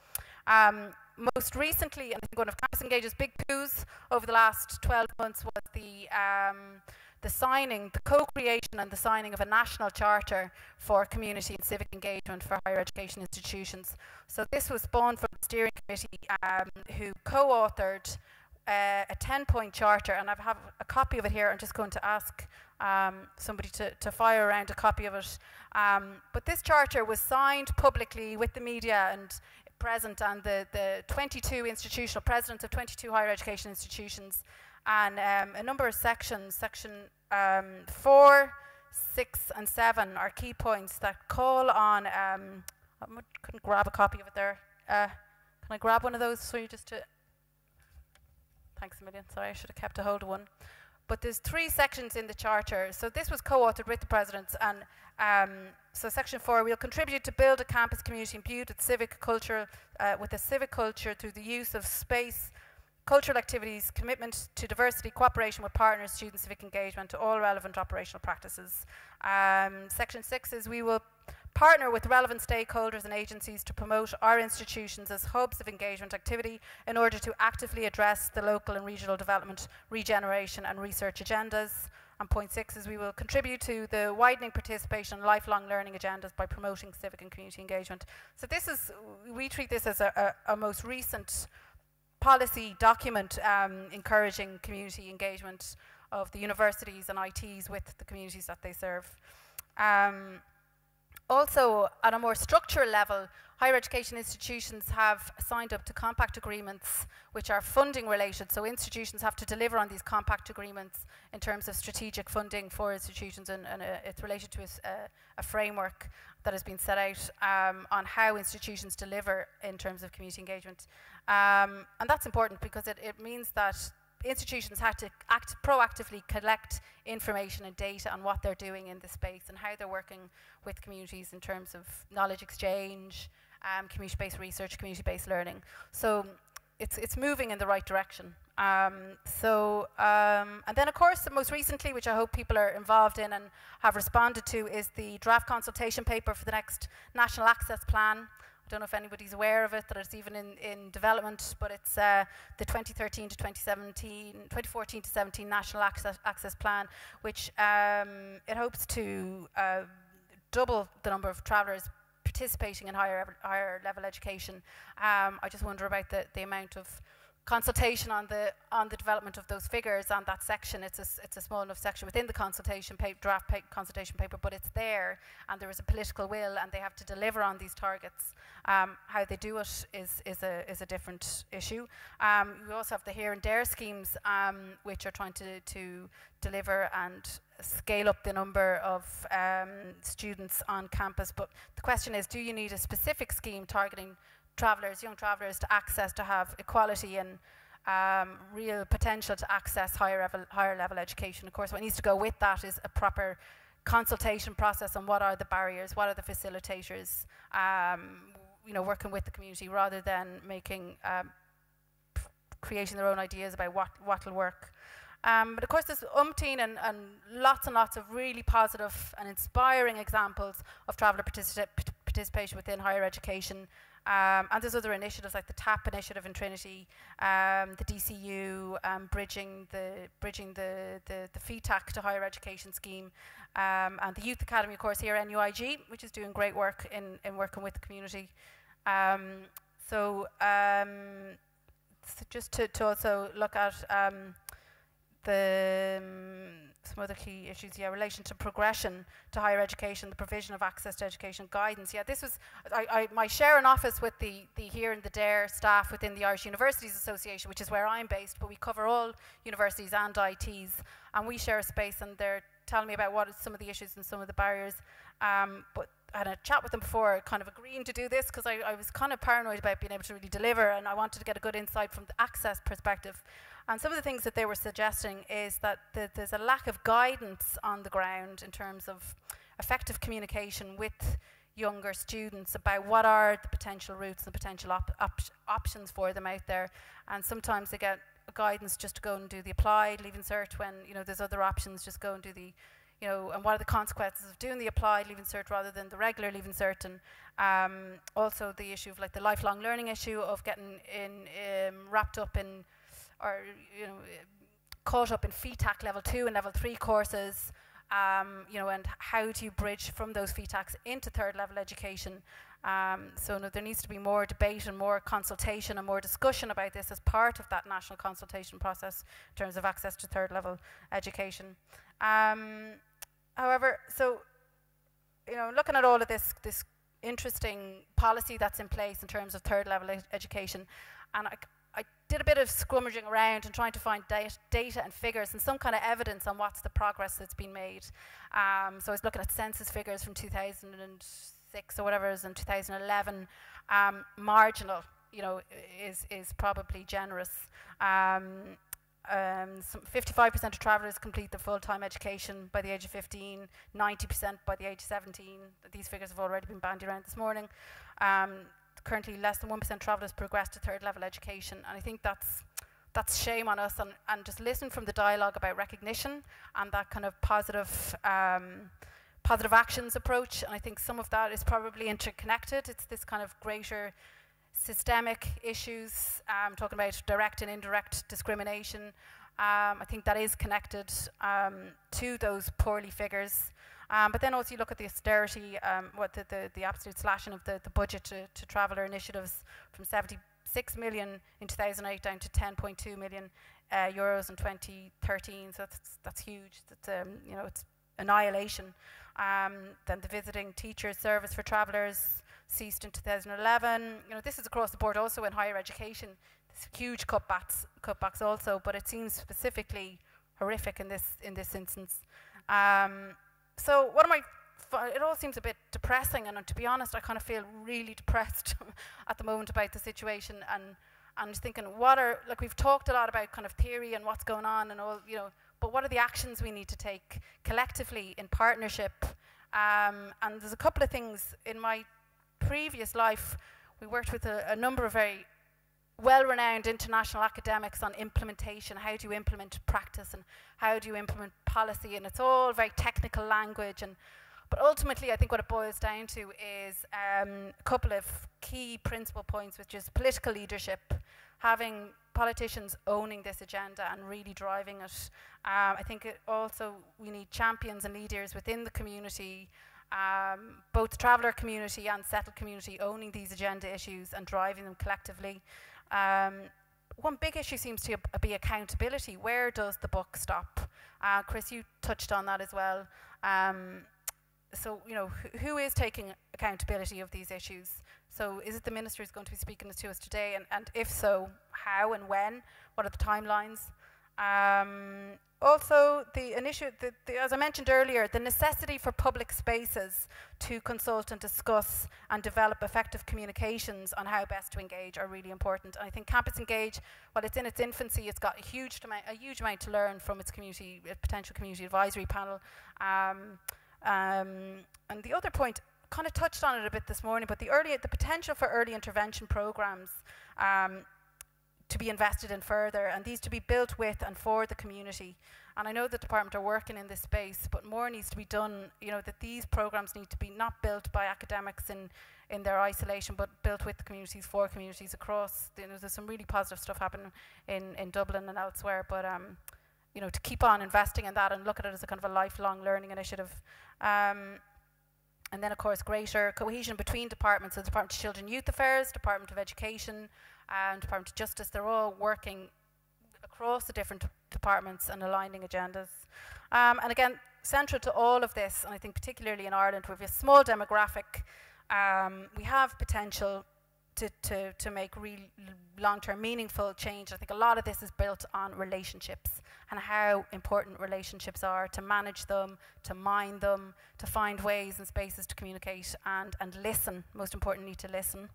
Most recently, and I think one of Campus Engage's big coups over the last 12 months was the signing, the co-creation and the signing of a national charter for community and civic engagement for higher education institutions. So this was spawned from the steering committee who co-authored a 10-point charter, and I have a copy of it here. I'm just going to ask somebody to fire around a copy of it. But this charter was signed publicly with the media and present, and the 22 institutional presidents of 22 higher education institutions, and a number of sections. Section 4, 6 and 7 are key points that call on, I couldn't grab a copy of it there. Can I grab one of those for you just to, thanks a million, sorry, I should have kept a hold of one. But there's 3 sections in the charter. So this was co-authored with the presidents, and so section 4, we'll contribute to build a campus community imbued with civic culture, through the use of space, cultural activities, commitment to diversity, cooperation with partners, student civic engagement, to all relevant operational practices. Section 6 is we will partner with relevant stakeholders and agencies to promote our institutions as hubs of engagement activity in order to actively address the local and regional development, regeneration and research agendas. And point 6 is we will contribute to the widening participation and lifelong learning agendas by promoting civic and community engagement. So this is, we treat this as a most recent policy document encouraging community engagement of the universities and ITs with the communities that they serve. Also, at a more structural level, higher education institutions have signed up to compact agreements which are funding related. So institutions have to deliver on these compact agreements in terms of strategic funding for institutions, and it's related to a framework that has been set out on how institutions deliver in terms of community engagement. And that's important because it means that institutions have to proactively collect information and data on what they're doing in this space and how they're working with communities in terms of knowledge exchange, community-based research, community-based learning. So it's moving in the right direction. And then of course, most recently, which I hope people are involved in and have responded to, is the draft consultation paper for the next National Access Plan I don't know if anybody's aware of it, that it's even in development, but it's the 2013 to 2014 to 17 National Access Plan, which it hopes to double the number of travellers participating in higher level education. I just wonder about the amount of consultation on the development of those figures on that section. It's a small enough section within the consultation draft consultation paper, but it's there, and there is a political will, and they have to deliver on these targets. How they do it is a different issue. We also have the Here and There schemes, which are trying to deliver and scale up the number of students on campus. But the question is, do you need a specific scheme targeting young travellers to have equality and real potential to access higher level education? Of course, what needs to go with that is a proper consultation process on what are the barriers, what are the facilitators, working with the community rather than creating their own ideas about what will work. But of course, there's umpteen and lots and lots of really positive and inspiring examples of traveller participation within higher education. And there's other initiatives like the TAP initiative in Trinity, the DCU, bridging the FETAC to higher education scheme, and the Youth Academy, of course, here at NUIG, which is doing great work in working with the community. So just to also look at some other key issues, relation to progression to higher education, the provision of access to education guidance. This was, I share an office with the Here and the There staff within the Irish Universities Association, which is where I'm based, but we cover all universities and ITs, and we share a space, and they're telling me about what are some of the issues and some of the barriers. But I had a chat with them before, kind of agreeing to do this, because I was kind of paranoid about being able to really deliver, and I wanted to get a good insight from the access perspective. And some of the things that they were suggesting is that there's a lack of guidance on the ground in terms of effective communication with younger students about what are the potential routes and the potential options for them out there. And sometimes they get guidance just to go and do the applied Leaving Cert when there's other options, just go and do the and what are the consequences of doing the applied Leaving Cert rather than the regular Leaving Cert. And also the issue of the lifelong learning issue of getting wrapped up in, or caught up in FETAC level 2 and level 3 courses, and how do you bridge from those FETACs into third level education? So there needs to be more debate and more consultation and more discussion about this as part of that national consultation process in terms of access to third level education. However, so looking at all of this interesting policy that's in place in terms of third level education, and I did a bit of scrummaging around and trying to find data and figures and some kind of evidence on what's the progress that's been made. So I was looking at census figures from 2006 or whatever it is, in 2011. Marginal, is probably generous. 55% of travellers complete their full-time education by the age of 15, 90% by the age of 17. These figures have already been bandied around this morning. Currently, less than 1% of travellers progress to third-level education, and I think that's shame on us. And just listen from the dialogue about recognition and that kind of positive actions approach. And I think some of that is probably interconnected. It's this kind of greater systemic issues, talking about direct and indirect discrimination. I think that is connected to those poorly figures. But then also you look at the austerity, the absolute slashing of the budget to traveller initiatives from 76 million in 2008 down to 10.2 million euros in 2013. So that's huge. That's it's annihilation. Then the visiting teachers service for travellers ceased in 2011. This is across the board also in higher education. There's huge cutbacks also, but it seems specifically horrific in this instance. So it all seems a bit depressing, and to be honest, I kind of feel really depressed at the moment about the situation, and I'm just thinking, we've talked a lot about kind of theory and what's going on and all, but what are the actions we need to take collectively in partnership? And there's a couple of things. In my previous life, we worked with a number of very well-renowned international academics on implementation. How do you implement practice and how do you implement policy? And it's all very technical language, and But ultimately, I think what it boils down to is a couple of key principal points, which is political leadership, having politicians owning this agenda and really driving it. I think we need champions and leaders within the community, both the traveller community and settled community, owning these agenda issues and driving them collectively. One big issue seems to be accountability. Where does the buck stop? Chris, you touched on that as well. So, you know, who is taking accountability of these issues? So is it the minister who's going to be speaking to us today? And if so, how and when? What are the timelines? Also, as I mentioned earlier, the necessity for public spaces to consult and discuss and develop effective communications on how best to engage are really important. And I think Campus Engage, while it's in its infancy, it's got a huge amount to learn from its potential community advisory panel. And the other point, kind of touched on it a bit this morning, but the potential for early intervention programs to be invested in further, and these to be built with and for the community. And I know the department are working in this space, but more needs to be done, you know, that these programs need to be not built by academics in their isolation, but built with the communities, for communities across. You know, there's some really positive stuff happening in Dublin and elsewhere, but you know, to keep on investing in that and look at it as a kind of a lifelong learning initiative. And then, of course, greater cohesion between departments. So the Department of Children and Youth Affairs, Department of Education, and Department of Justice, they're all working across the different departments and aligning agendas. And again, central to all of this, and I think particularly in Ireland, we have a small demographic, we have potential to make real long-term meaningful change. I think a lot of this is built on relationships and how important relationships are, to manage them, to mind them, to find ways and spaces to communicate and listen, most importantly to listen.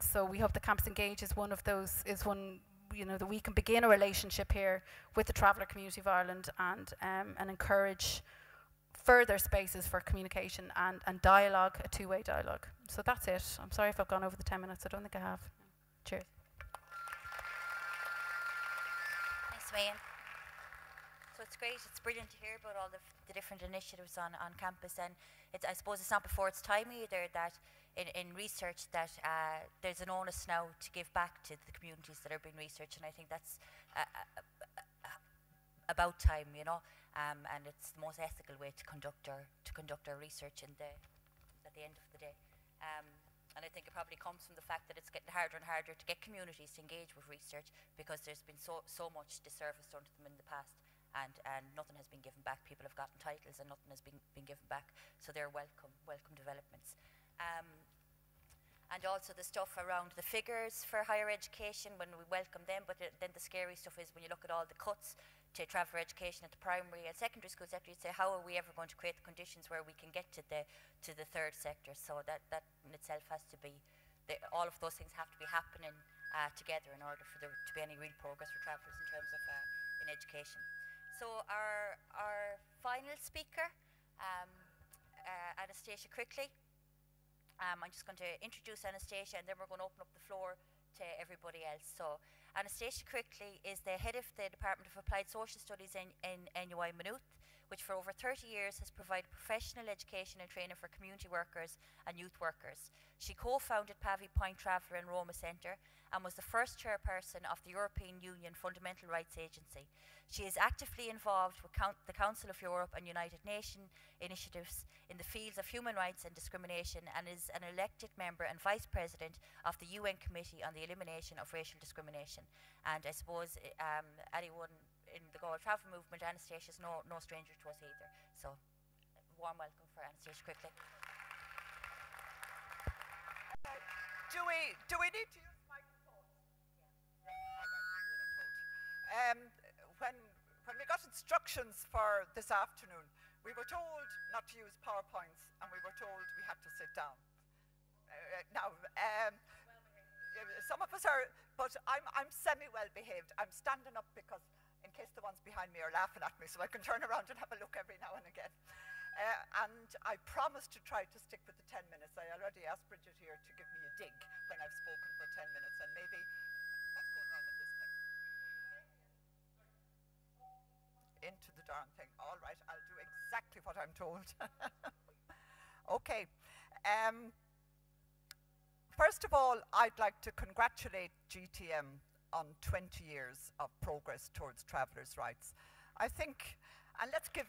So we hope that Campus Engage is one of those, you know, that we can begin a relationship here with the traveller community of Ireland and encourage further spaces for communication and dialogue, a two-way dialogue. So that's it. I'm sorry if I've gone over the 10 minutes. I don't think I have. Cheers. Thanks, Wayne. So it's great. It's brilliant to hear about all the different initiatives on campus, and I suppose it's not before its time either that in research that there's an onus now to give back to the communities that are being researched, and I think that's about time, you know, and it's the most ethical way to conduct our research at the end of the day. And I think it probably comes from the fact that it's getting harder and harder to get communities to engage with research because there's been so much disservice done to them in the past, and nothing has been given back. People have gotten titles and nothing has been given back, so they're welcome developments. And also the stuff around the figures for higher education, when we welcome them, but then the scary stuff is when you look at all the cuts to traveller education at the primary and secondary schools, after you say, how are we ever going to create the conditions where we can get to the third sector? So that in itself has to be, all of those things have to be happening together in order for there to be any real progress for travellers in terms of in education. So our final speaker, Anastasia Crickley. I'm just going to introduce Anastasia, and then we're going to open up the floor to everybody else. So Anastasia Crickley is the head of the Department of Applied Social Studies in NUI Maynooth, which for over 30 years has provided professional education and training for community workers and youth workers. She co-founded Pavey Point Traveller and Roma Centre and was the first chairperson of the European Union Fundamental Rights Agency. She is actively involved with the Council of Europe and United Nations initiatives in the fields of human rights and discrimination, and is an elected member and vice president of the UN Committee on the Elimination of Racial Discrimination. And I suppose anyone in the Galway travel movement, Anastasia is no stranger to us either. So, warm welcome for Anastasia Crickley. Do we need to use microphones? Yeah. When we got instructions for this afternoon, we were told not to use PowerPoints, and we were told we had to sit down. Some of us are, but I'm semi-well behaved. I'm standing up because in case the ones behind me are laughing at me, so I can turn around and have a look every now and again. And I promised to try to stick with the 10 minutes. I already asked Bridget here to give me a dig when I've spoken for 10 minutes, and maybe, what's going wrong with this thing? Into the darn thing. All right, I'll do exactly what I'm told. Okay. First of all, I'd like to congratulate GTM on 20 years of progress towards travellers' rights. I think, and let's give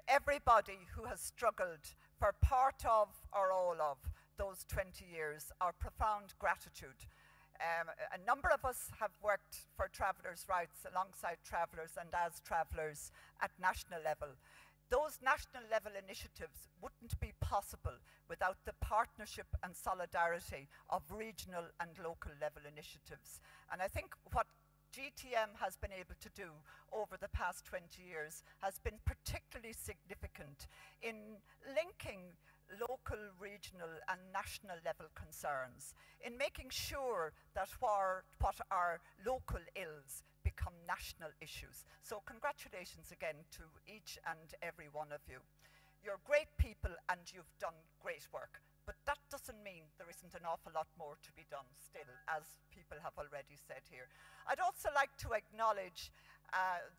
everybody who has struggled for part of or all of those 20 years our profound gratitude. A number of us have worked for travellers' rights alongside travellers and as travellers at national level. Those national level initiatives wouldn't be possible without the partnership and solidarity of regional and local level initiatives. And I think what GTM has been able to do over the past 20 years has been particularly significant in linking local, regional and national level concerns, in making sure that what are local ills become national issues. So congratulations again to each and every one of you. You're great people and you've done great work, but that doesn't mean there isn't an awful lot more to be done still, as people have already said here. I'd also like to acknowledge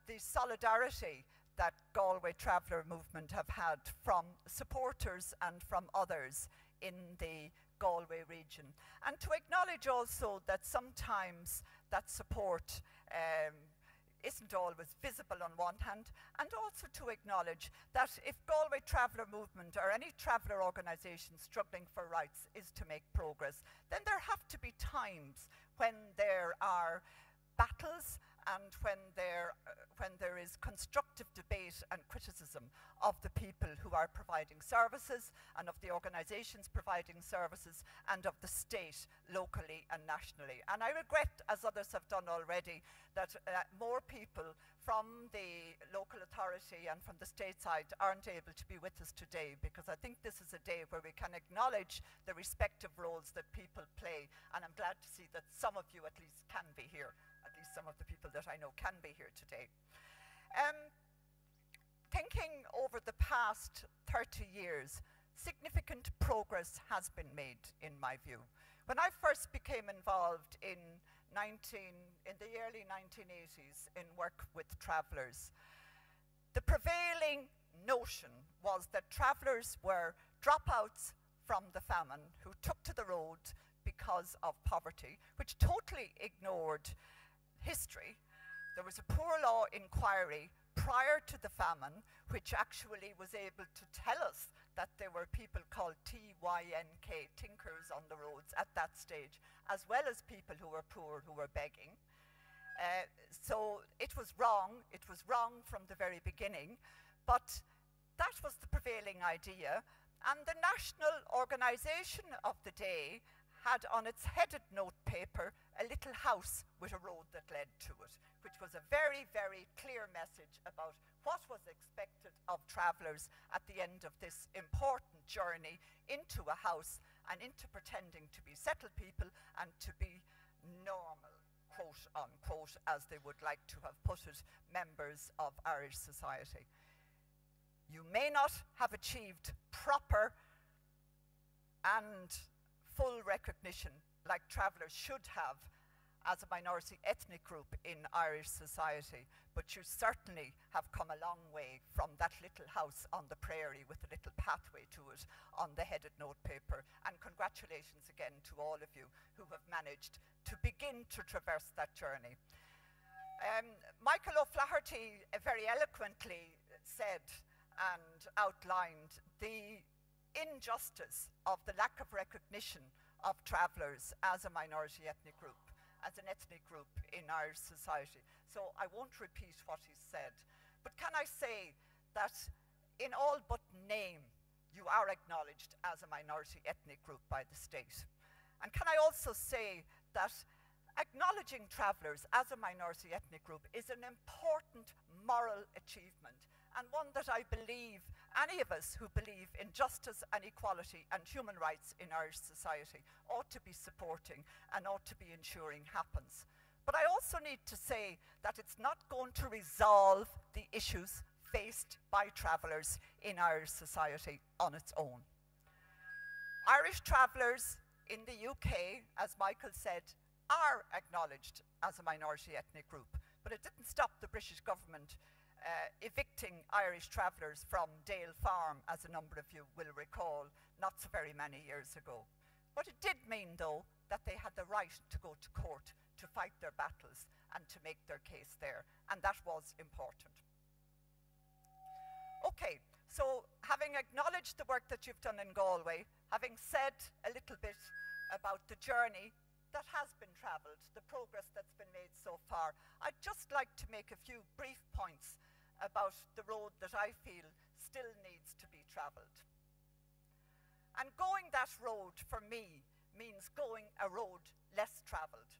the solidarity that Galway Traveller Movement have had from supporters and from others in the Galway region. And to acknowledge also that sometimes that support isn't always visible on one hand, and also to acknowledge that if Galway Traveller Movement or any traveller organisation struggling for rights is to make progress, then there have to be times when there are battles and when there is constructive debate and criticism of the people who are providing services and of the organisations providing services and of the state locally and nationally. And I regret, as others have done already, that more people from the local authority and from the state side aren't able to be with us today, because I think this is a day where we can acknowledge the respective roles that people play, and I'm glad to see that some of you at least can be here. At least some of the people that I know can be here today. Thinking over the past 30 years, significant progress has been made, in my view. When I first became involved in the early 1980s in work with travellers, the prevailing notion was that travellers were dropouts from the famine who took to the road because of poverty, which totally ignored history. There was a poor law inquiry prior to the famine, which actually was able to tell us that there were people called TYNK, tinkers on the roads at that stage, as well as people who were poor, who were begging. So it was wrong from the very beginning, but that was the prevailing idea, and the national organisation of the day had on its headed note paper a little house with a road that led to it, which was a very, very clear message about what was expected of travellers at the end of this important journey into a house and into pretending to be settled people and to be normal, quote unquote, as they would like to have put it, members of Irish society. You may not have achieved proper and full recognition like travellers should have as a minority ethnic group in Irish society, but you certainly have come a long way from that little house on the prairie with a little pathway to it on the headed note paper. And congratulations again to all of you who have managed to begin to traverse that journey. Michael O'Flaherty very eloquently said and outlined the injustice of the lack of recognition of travellers as a minority ethnic group, as an ethnic group in Irish society. So I won't repeat what he said, but can I say that in all but name, you are acknowledged as a minority ethnic group by the state. And can I also say that acknowledging travellers as a minority ethnic group is an important moral achievement, and one that I believe any of us who believe in justice and equality and human rights in Irish society ought to be supporting and ought to be ensuring happens. But I also need to say that it's not going to resolve the issues faced by travellers in Irish society on its own. Irish travellers in the UK, as Michael said, are acknowledged as a minority ethnic group, but it didn't stop the British government evicting Irish travellers from Dale Farm, as a number of you will recall, not so very many years ago. What it did mean, though, that they had the right to go to court to fight their battles and to make their case there, and that was important. Okay, so having acknowledged the work that you've done in Galway, having said a little bit about the journey that has been travelled, the progress that's been made so far, I'd just like to make a few brief points about the road that I feel still needs to be travelled. And going that road, for me, means going a road less travelled.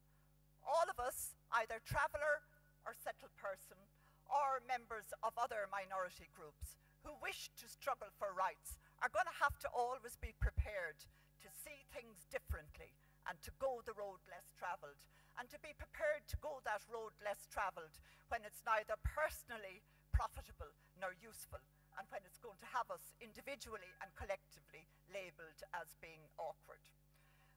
All of us, either traveller or settled person, or members of other minority groups who wish to struggle for rights, are going to have to always be prepared to see things differently and to go the road less travelled, and to be prepared to go that road less travelled when it's neither personally profitable nor useful, and when it's going to have us individually and collectively labelled as being awkward.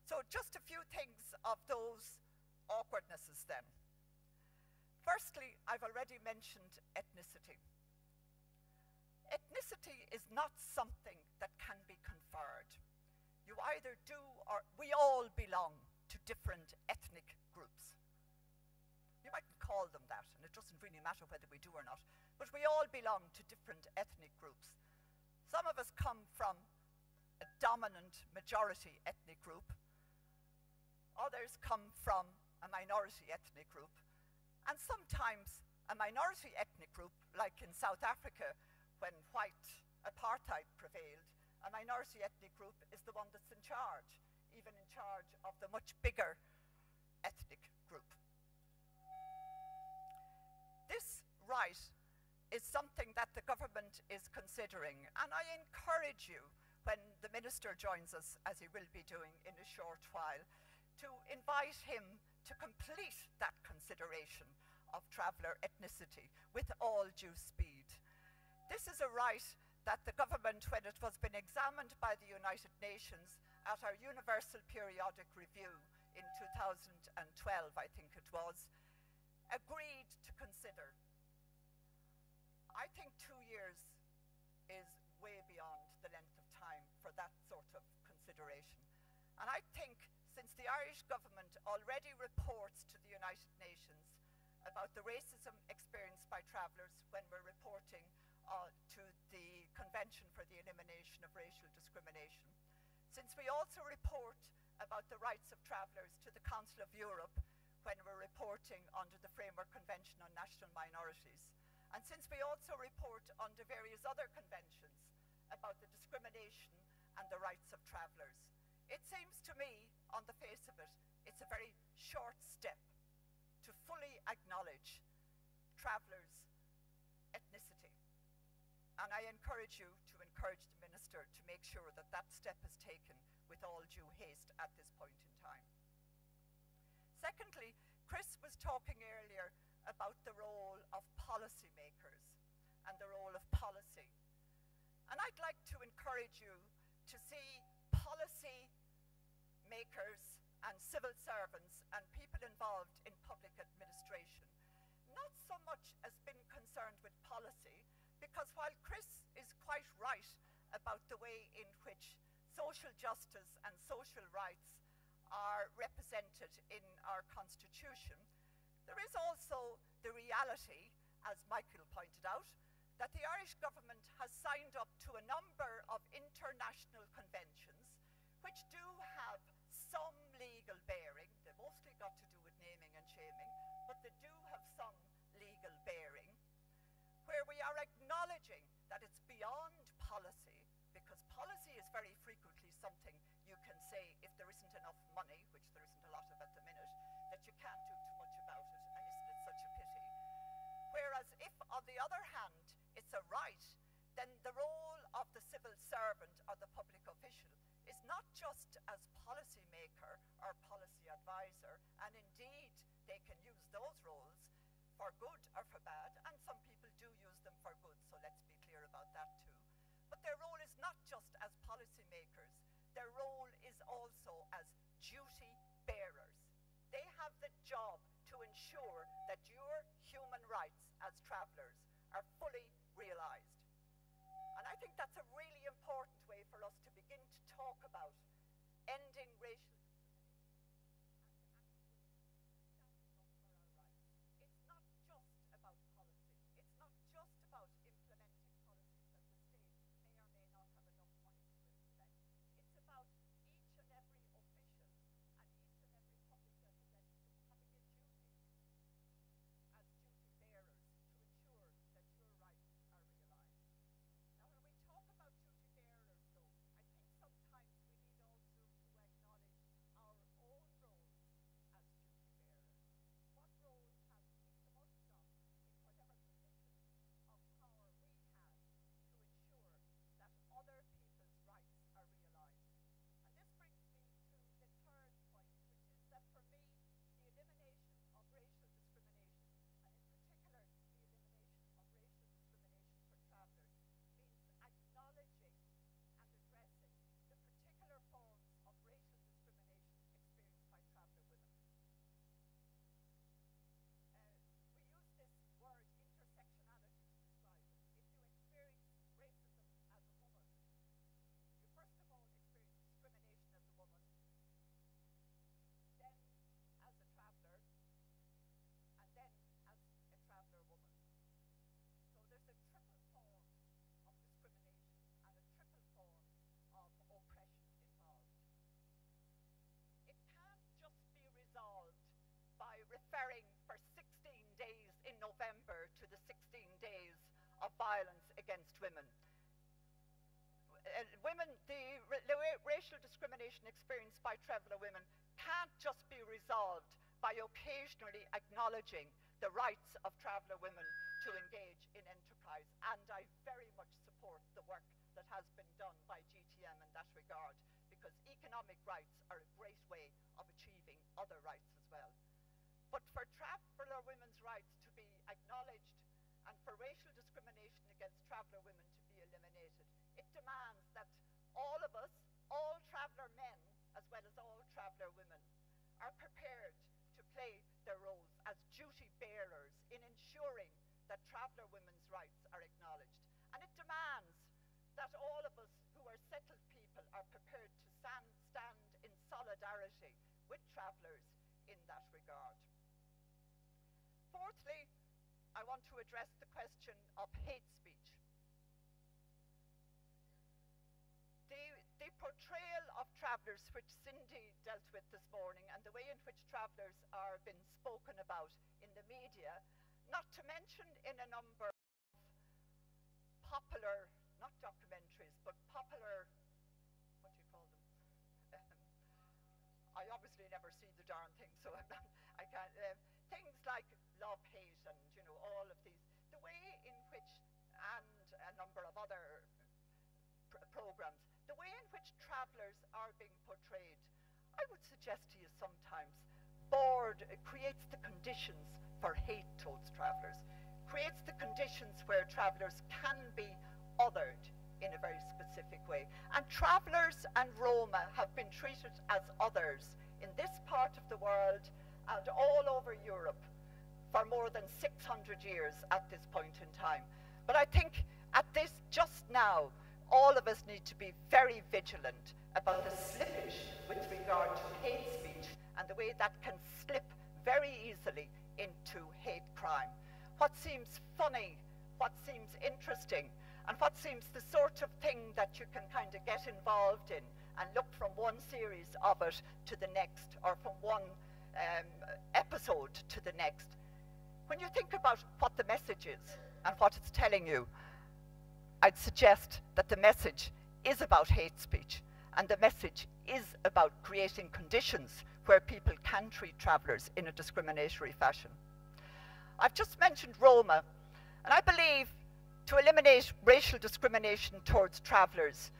So just a few things of those awkwardnesses then. Firstly, I've already mentioned ethnicity. Ethnicity is not something that can be conferred. You either do, or we all belong to different ethnic groups. You mightn't call them that, and it doesn't really matter whether we do or not, but we all belong to different ethnic groups. Some of us come from a dominant majority ethnic group. Others come from a minority ethnic group. And sometimes a minority ethnic group, like in South Africa, when white apartheid prevailed, a minority ethnic group is the one that's in charge, even in charge of the much bigger ethnic group. This right is something that the government is considering, and I encourage you, when the Minister joins us, as he will be doing in a short while, to invite him to complete that consideration of traveller ethnicity with all due speed. This is a right that the government, when it was been examined by the United Nations at our Universal Periodic Review in 2012, I think it was, agreed to consider. I think 2 years is way beyond the length of time for that sort of consideration. And I think since the Irish government already reports to the United Nations about the racism experienced by travellers when we're reporting to the Convention for the Elimination of Racial Discrimination, since we also report about the rights of travellers to the Council of Europe when we're reporting under the Framework Convention on National Minorities, and since we also report under various other conventions about the discrimination and the rights of travellers, it seems to me, on the face of it, it's a very short step to fully acknowledge travellers' ethnicity. And I encourage you to encourage the Minister to make sure that that step is taken with all due haste at this point in time. Secondly, Chris was talking earlier about the role of policymakers and the role of policy. And I'd like to encourage you to see policy makers and civil servants and people involved in public administration not so much as being concerned with policy, because while Chris is quite right about the way in which social justice and social rights are represented in our constitution, there is also the reality, as Michael pointed out, that the Irish government has signed up to a number of international conventions which do have some legal bearing. They mostly got to do with naming and shaming, but they do have some legal bearing, where we are acknowledging that it's beyond policy, because policy is very frequently something you can say if there isn't enough money, which there isn't a lot of at the minute, that you can't do too much about it, and isn't it such a pity? Whereas if, on the other hand, it's a right, then the role of the civil servant or the public official is not just as policy maker or policy advisor, and indeed they can use those roles for good or for bad, and some people do use them for good, so let's be clear about that too. But their role is not just as policy makers, their role is also as job to ensure that your human rights as travellers are fully realised. And I think that's a really important way for us to begin to talk about ending racial referring for 16 days in November to the 16 days of violence against women. The racial discrimination experienced by traveller women can't just be resolved by occasionally acknowledging the rights of traveller women to engage in enterprise. And I very much support the work that has been done by GTM in that regard, because economic rights are a great way of achieving other rights as well. But for traveller women's rights to be acknowledged and for racial discrimination against traveller women to be eliminated, it demands that all of us, all traveller men as well as all traveller women, are prepared to play their roles as duty bearers in ensuring that traveller women's rights are acknowledged. And it demands that all of us who are settled people are prepared to stand in solidarity with travellers in that regard. Fourthly, I want to address the question of hate speech. The portrayal of travellers, which Cindy dealt with this morning, and the way in which travellers are being spoken about in the media, not to mention in a number of popular, not documentaries, but popular, what do you call them? I obviously never see the darn thing, so I can't. Things like love, hate, and all of these. The way in which, and a number of other programs, the way in which travellers are being portrayed, I would suggest to you sometimes, creates the conditions for hate towards travellers, creates the conditions where travellers can be othered in a very specific way. And travellers and Roma have been treated as others in this part of the world and all over Europe for more than 600 years at this point in time. But I think at this, just now, all of us need to be very vigilant about the slippage with regard to hate speech and the way that can slip very easily into hate crime. What seems funny, what seems interesting, and what seems the sort of thing that you can kind of get involved in and look from one series of it to the next, or from one episode to the next. When you think about what the message is and what it's telling you, I'd suggest that the message is about hate speech, and the message is about creating conditions where people can treat travellers in a discriminatory fashion. I've just mentioned Roma, and I believe to eliminate racial discrimination towards travellers,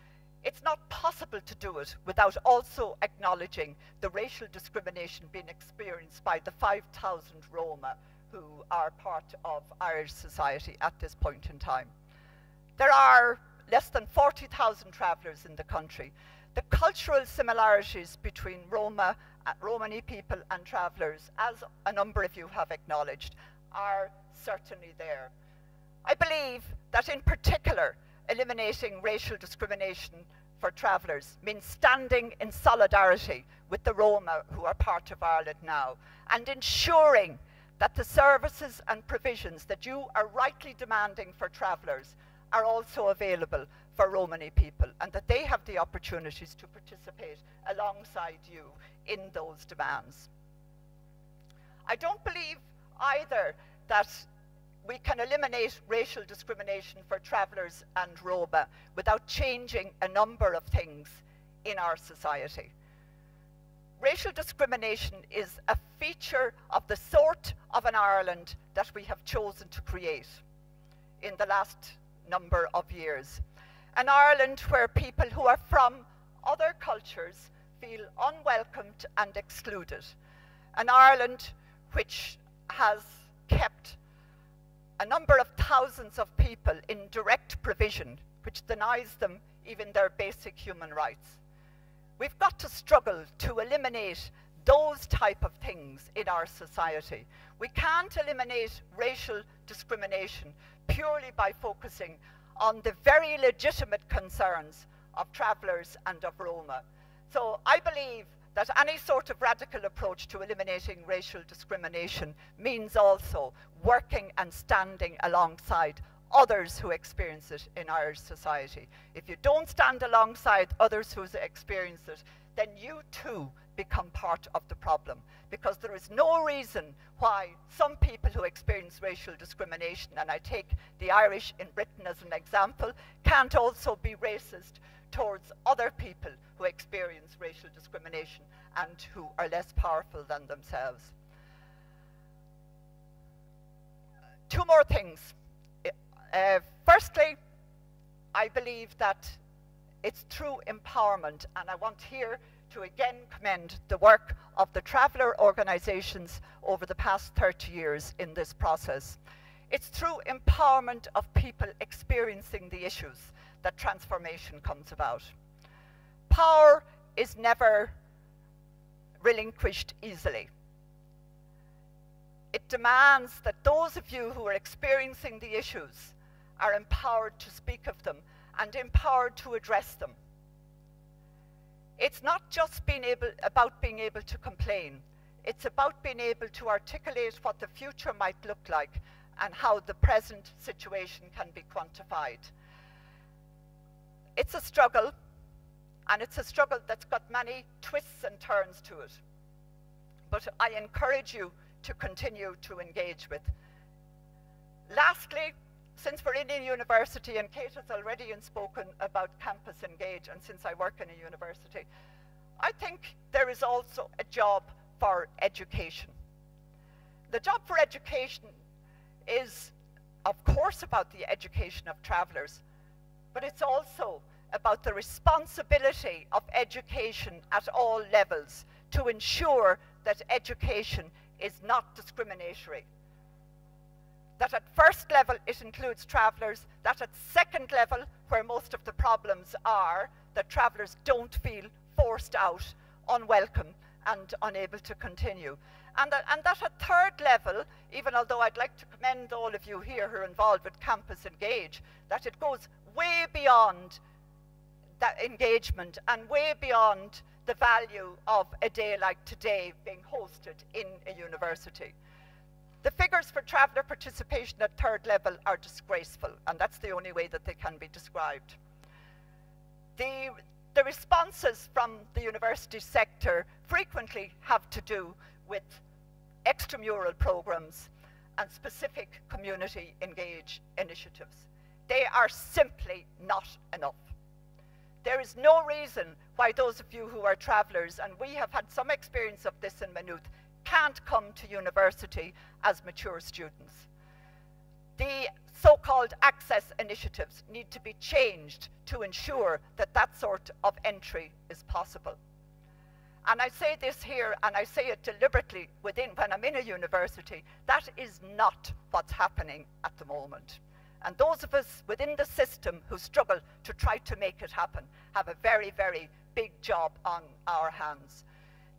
it's not possible to do it without also acknowledging the racial discrimination being experienced by the 5,000 Roma who are part of Irish society at this point in time. There are less than 40,000 travellers in the country. The cultural similarities between Roma Romani people and travellers, as a number of you have acknowledged, are certainly there. I believe that in particular, eliminating racial discrimination for travellers means standing in solidarity with the Roma who are part of Ireland now, and ensuring that the services and provisions that you are rightly demanding for travellers are also available for Romani people, and that they have the opportunities to participate alongside you in those demands. I don't believe either that we can eliminate racial discrimination for travellers and Roma without changing a number of things in our society. Racial discrimination is a feature of the sort of an Ireland that we have chosen to create in the last number of years. An Ireland where people who are from other cultures feel unwelcomed and excluded. An Ireland which has kept a number of thousands of people in direct provision, which denies them even their basic human rights. We've got to struggle to eliminate those type of things in our society. We can't eliminate racial discrimination purely by focusing on the very legitimate concerns of travellers and of Roma. So I believe that any sort of radical approach to eliminating racial discrimination means also working and standing alongside others who experience it in Irish society. If you don't stand alongside others who experience it, then you too become part of the problem, because there is no reason why some people who experience racial discrimination, and I take the Irish in Britain as an example, can't also be racist towards other people who experience racial discrimination and who are less powerful than themselves. Two more things. Firstly, I believe that it's through empowerment, and I want here to again commend the work of the traveller organisations over the past 30 years in this process. It's through empowerment of people experiencing the issues that transformation comes about. Power is never relinquished easily. It demands that those of you who are experiencing the issues are empowered to speak of them and empowered to address them. It's not just about being able to complain. It's about being able to articulate what the future might look like and how the present situation can be quantified. It's a struggle, and it's a struggle that's got many twists and turns to it. But I encourage you to continue to engage with. Lastly, since we're in a university, and Kate has already spoken about Campus Engage, and since I work in a university, I think there is also a job for education. The job for education is, of course, about the education of travellers, but it's also about the responsibility of education at all levels to ensure that education is not discriminatory. That at first level it includes travellers, that at second level, where most of the problems are, that travellers don't feel forced out, unwelcome and unable to continue. And that at third level, even although I'd like to commend all of you here who are involved with Campus Engage, that it goes way beyond that engagement and way beyond the value of a day like today being hosted in a university. The figures for traveller participation at third level are disgraceful, and that's the only way that they can be described. The responses from the university sector frequently have to do with extramural programs and specific community engage initiatives. They are simply not enough. There is no reason why those of you who are travellers, and we have had some experience of this in Maynooth, can't come to university as mature students. The so-called access initiatives need to be changed to ensure that that sort of entry is possible. And I say this here, and I say it deliberately when I'm in a university, that is not what's happening at the moment. And those of us within the system who struggle to try to make it happen have a very, very big job on our hands.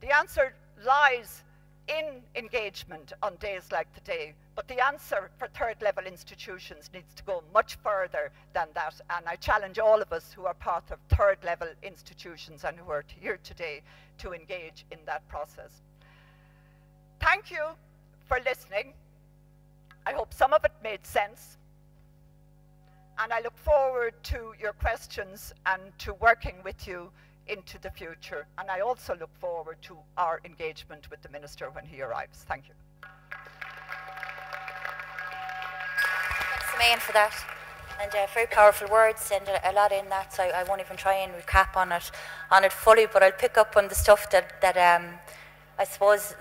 The answer lies in engagement on days like today, but the answer for third level institutions needs to go much further than that, and I challenge all of us who are part of third level institutions and who are here today to engage in that process. Thank you for listening. I hope some of it made sense, and I look forward to your questions and to working with you into the future. And I also look forward to our engagement with the Minister when he arrives. Thank you. Thanks, Mayan, for that. And very powerful words and a lot in that, so I won't even try and recap on it fully, but I'll pick up on the stuff that I suppose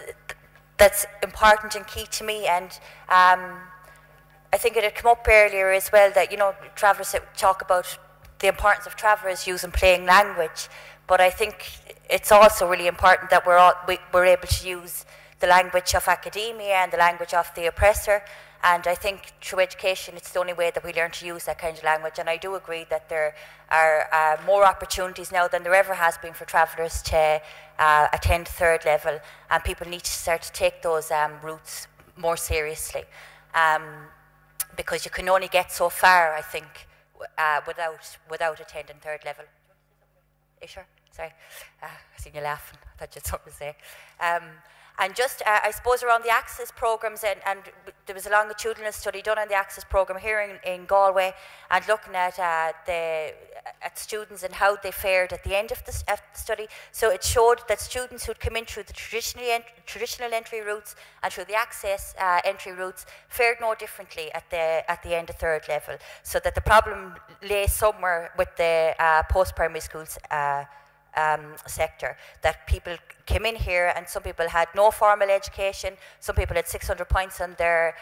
that's important and key to me. And I think it had come up earlier as well that, you know, travellers talk about the importance of travellers using plain language, but I think it's also really important that we're able to use the language of academia and the language of the oppressor. And I think through education, it's the only way that we learn to use that kind of language. And I do agree that there are more opportunities now than there ever has been for travellers to attend third level, and people need to start to take those routes more seriously, because you can only get so far, I think, without attending third level. Are you sure? Sorry. I seen you laughing. I thought you had something to say. And just, I suppose, around the Access programmes, and there was a longitudinal study done on the Access programme here in Galway, and looking at students and how they fared at the end of the study. So it showed that students who'd come in through the traditional entry routes and through the Access entry routes fared no differently at the end of third level. So that the problem lay somewhere with the post-primary schools sector, that people came in here and some people had no formal education, some people had 600 points on their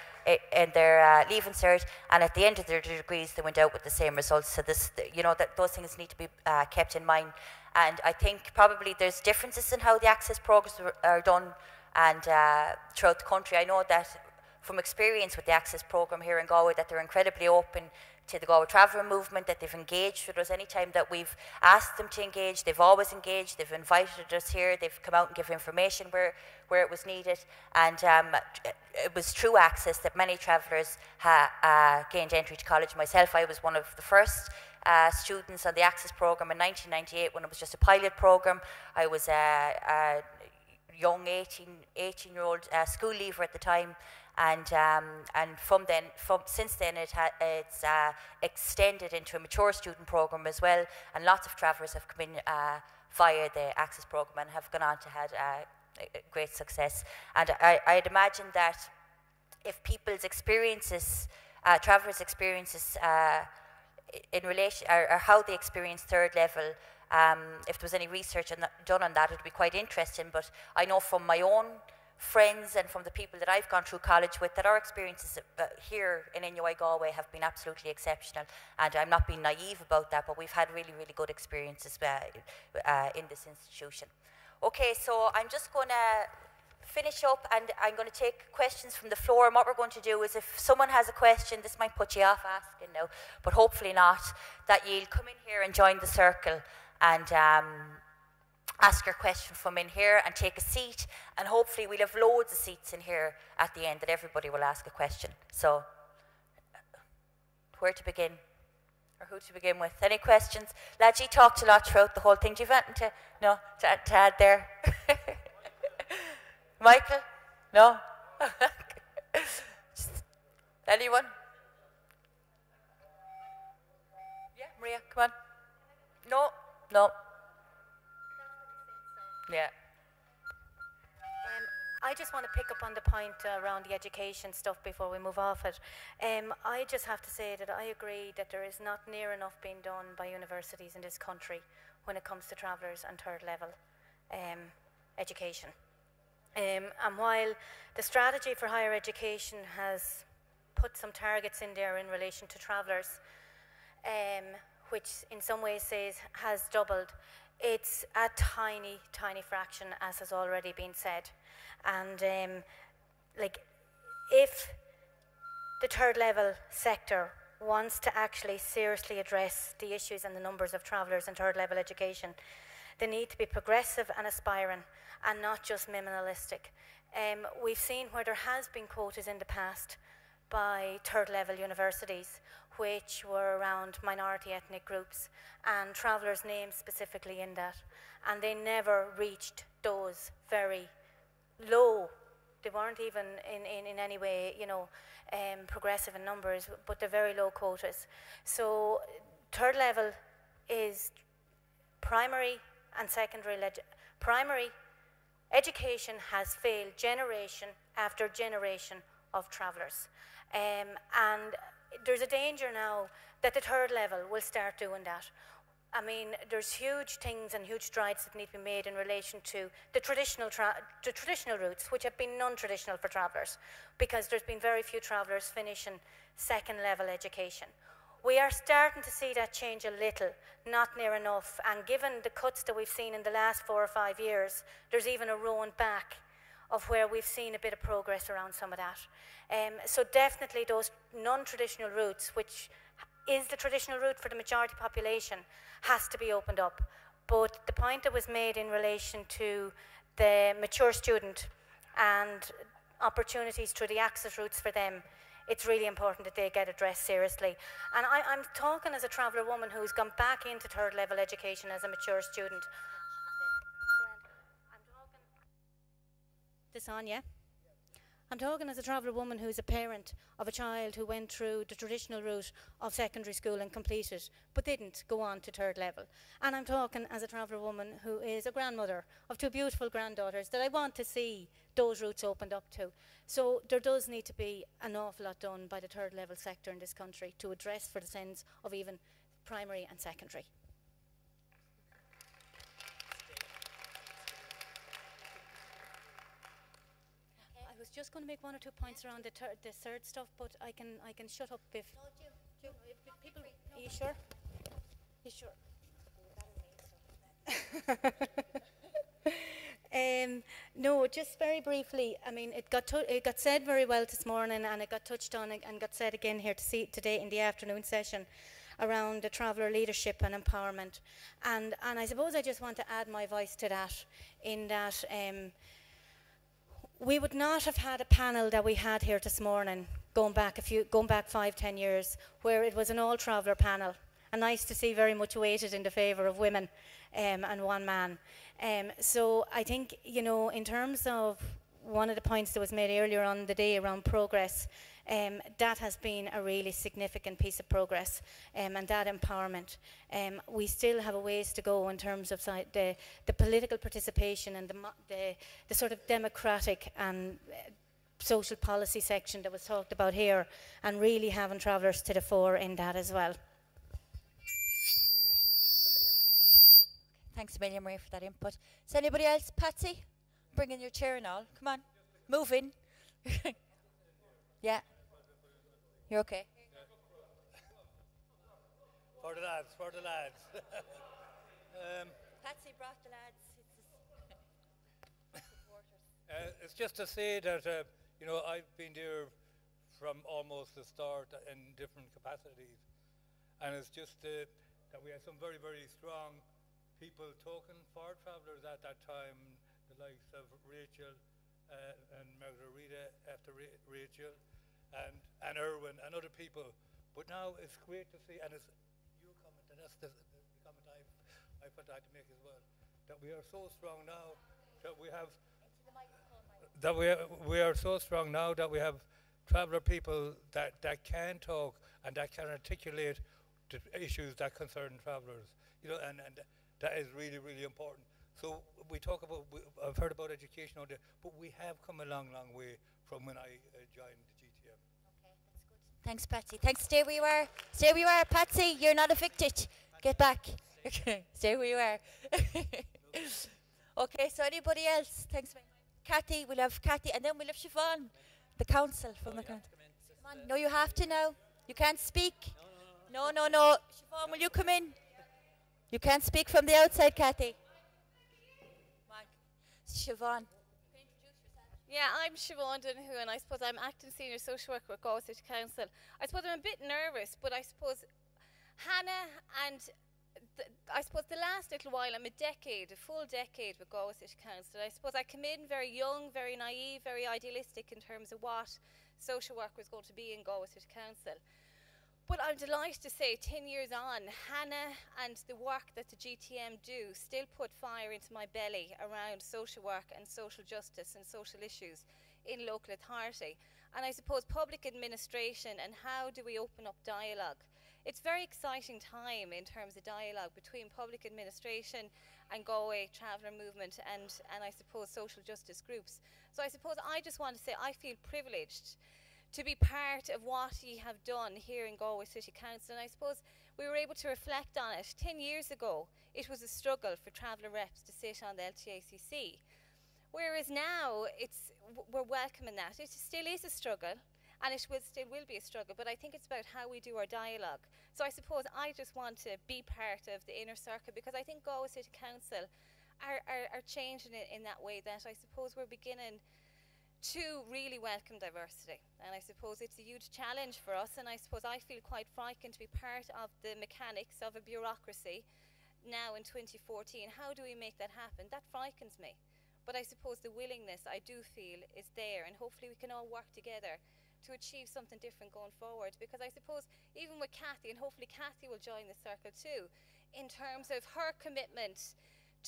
leaving cert, and at the end of their degrees they went out with the same results. So this, you know, that those things need to be kept in mind. And I think probably there's differences in how the Access programs are done and throughout the country. I know that from experience with the Access program here in Galway that they're incredibly open to the Galway Traveller movement, that they've engaged with us any time that we've asked them to engage. They've always engaged, they've invited us here, they've come out and given information where it was needed. And it was through Access that many travellers gained entry to college. Myself, I was one of the first students on the Access programme in 1998 when it was just a pilot programme. I was a young 18-year-old school leaver at the time. And since then it's extended into a mature student programme as well, and lots of travellers have come in via the Access programme and have gone on to have great success. And I'd imagine that if people's experiences, travellers' experiences in relation, or how they experience third level, if there was any research done on that, it would be quite interesting. But I know from my own friends and from the people that I've gone through college with that our experiences here in NUI Galway have been absolutely exceptional, and I'm not being naive about that, but we've had really, really good experiences in this institution. Okay, so I'm just going to finish up and I'm going to take questions from the floor, and what we're going to do is if someone has a question, this might put you off asking now, but hopefully not, that you'll come in here and join the circle and ask your question from in here and take a seat, and hopefully we'll have loads of seats in here at the end that everybody will ask a question. So, where to begin? Or who to begin with? Any questions? Lads, you talked a lot throughout the whole thing. Do you have anything to add there? Michael? No? Anyone? Yeah, Maria, come on. No? No. Yeah. I just want to pick up on the point around the education stuff before we move off it. I just have to say that I agree that there is not near enough being done by universities in this country when it comes to travellers and third level education. And while the strategy for higher education has put some targets in there in relation to travellers, which in some ways says has doubled, it's a tiny, tiny fraction, as has already been said. And like, if the third level sector wants to actually seriously address the issues and the numbers of travellers in third level education, They need to be progressive and aspiring and not just minimalistic. We've seen where there has been quotas in the past by third level universities which were around minority ethnic groups and travellers named specifically in that, and they never reached those very low. They weren't even in any way, you know, progressive in numbers, but they're very low quotas. So third level is primary and secondary. Primary education has failed generation after generation of travellers. And there's a danger now that the third level will start doing that. I mean, there's huge things and huge strides that need to be made in relation to the traditional routes, which have been non-traditional for travellers, because there's been very few travellers finishing second level education. We are starting to see that change a little, not near enough, and given the cuts that we've seen in the last 4 or 5 years, there's even a rowing back of where we've seen a bit of progress around some of that. So definitely those non-traditional routes, which is the traditional route for the majority population, has to be opened up. But the point that was made in relation to the mature student and opportunities through the access routes for them, it's really important that they get addressed seriously. And I'm talking as a traveller woman who's gone back into third level education as a mature student. I'm talking as a traveller woman who's a parent of a child who went through the traditional route of secondary school and completed, but didn't go on to third level. And I'm talking as a traveller woman who is a grandmother of 2 beautiful granddaughters that I want to see those routes opened up to. So there does need to be an awful lot done by the third level sector in this country to address for the sins of even primary and secondary. I was just going to make 1 or 2 points around the third stuff, but I can shut up if. No, if people. Are you sure? You sure? No, just very briefly. I mean, it got said very well this morning, and it got touched on and got said again here today in the afternoon session around the traveller leadership and empowerment. And I suppose I just want to add my voice to that, in that. We would not have had a panel that we had here this morning going back 5-10 years, where it was an all traveller panel, and nice to see very much weighted in the favour of women and one man. So I think, you know, in terms of one of the points that was made earlier on the day around progress, that has been a really significant piece of progress, and that empowerment. We still have a ways to go in terms of the political participation and the sort of democratic and social policy section that was talked about here, and really having travellers to the fore in that as well. Thanks a million, Maria, for that input. Is anybody else? Patsy? Bring in your chair and all. Come on. Move in. Yeah. You're okay? For the lads. Patsy brought the lads. It's just to say that, you know, I've been there from almost the start in different capacities. And it's just that we had some very, very strong people talking for travellers at that time, the likes of Rachel and Margarita after Rachel, and Erwin and other people. But now it's great to see, and it's your comment, and that's the comment I would like to make as well, that we are so strong now that we have we are so strong now that we have traveller people that can talk and that can articulate the issues that concern travellers, you know, and that is really, really important. So we talk about, I've heard about education out there, but we have come a long, long way from when I joined the GTM. Okay, that's good. Thanks, Patsy. Thanks. Stay where you are. Stay where you are, Patsy. You're not evicted. Get back. Okay, stay where you are. Okay, so anybody else? Thanks, Kathy. We'll have Kathy, and then we'll have Siobhan, the council from the council. Come on. No, you have to now. You can't speak. No. Siobhan, will you come in? You can't speak from the outside, Kathy. Come on. Siobhan. Yeah, I'm Siobhan Donoghue, and I suppose I'm acting senior social worker with Galway City Council. I suppose I'm a bit nervous, but I suppose Hannah and I suppose the last little while, I'm a full decade with Galway City Council. I suppose I came in very young, very naive, very idealistic in terms of what social work was going to be in Galway City Council. But I'm delighted to say 10 years on, Hannah and the work that the GTM do still put fire into my belly around social work and social justice and social issues in local authority. And I suppose public administration and how do we open up dialogue. It's a very exciting time in terms of dialogue between public administration and Galway traveller movement and I suppose social justice groups. So I suppose I just want to say I feel privileged to be part of what ye have done here in Galway City Council. And I suppose we were able to reflect on it. 10 years ago, it was a struggle for traveller reps to sit on the LTACC. Whereas now, we're welcoming that. It still is a struggle, and it still will be a struggle, but I think it's about how we do our dialogue. So I suppose I just want to be part of the inner circle, because I think Galway City Council are changing it in that way, that I suppose we're beginning to really welcome diversity. And I suppose it's a huge challenge for us, and I suppose I feel quite frightened to be part of the mechanics of a bureaucracy now in 2014. How do we make that happen? That frightens me. But I suppose the willingness, I do feel, is there, and hopefully we can all work together to achieve something different going forward. Because I suppose even with Cathy, and hopefully Cathy will join the circle too, in terms of her commitment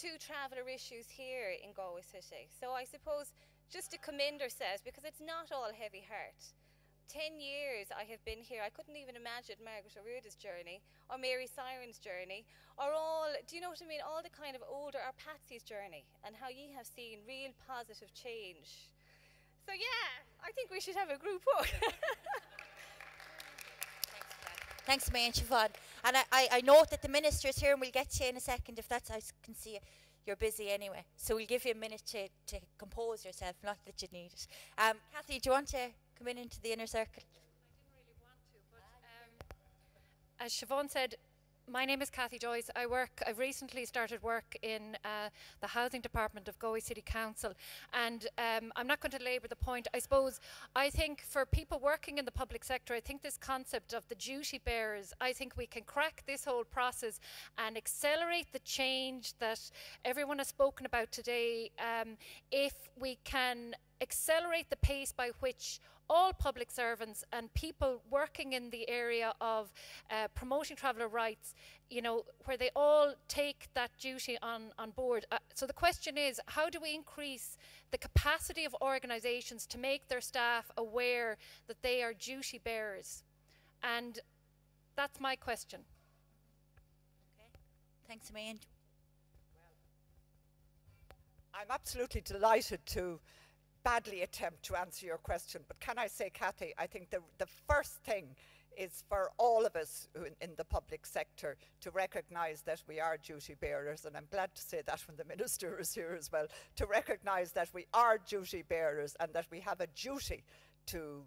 to traveller issues here in Galway City. So I suppose just to commend ourselves, because it's not all heavy heart. 10 years I have been here. I couldn't even imagine Margaret O'Riordan's journey, or Mary Siren's journey, or all, do you know what I mean, all the kind of older, or Patsy's journey, and how ye have seen real positive change. So yeah, I think we should have a group hug. Thanks, May and Siobhan. And I note that the minister is here, and we'll get to you in a second. If that's, I can see you're busy anyway. So we'll give you a minute to compose yourself, not that you need it. Cathy, do you want to come into the inner circle? I didn't really want to, but as Siobhan said, my name is Cathy Joyce. I've recently started work in the housing department of Galway City Council, and I'm not going to labour the point. I think for people working in the public sector, I think this concept of the duty bearers, I think we can crack this whole process and accelerate the change that everyone has spoken about today if we can accelerate the pace by which all public servants and people working in the area of promoting traveller rights, you know, where they all take that duty on board. So the question is, how do we increase the capacity of organisations to make their staff aware that they are duty bearers? And that's my question. Okay, thanks, Amanda. I'm absolutely delighted to badly attempt to answer your question, but can I say, Cathy, I think the first thing is for all of us in the public sector to recognise that we are duty bearers, and I'm glad to say that when the minister is here as well, to recognise that we are duty bearers and that we have a duty to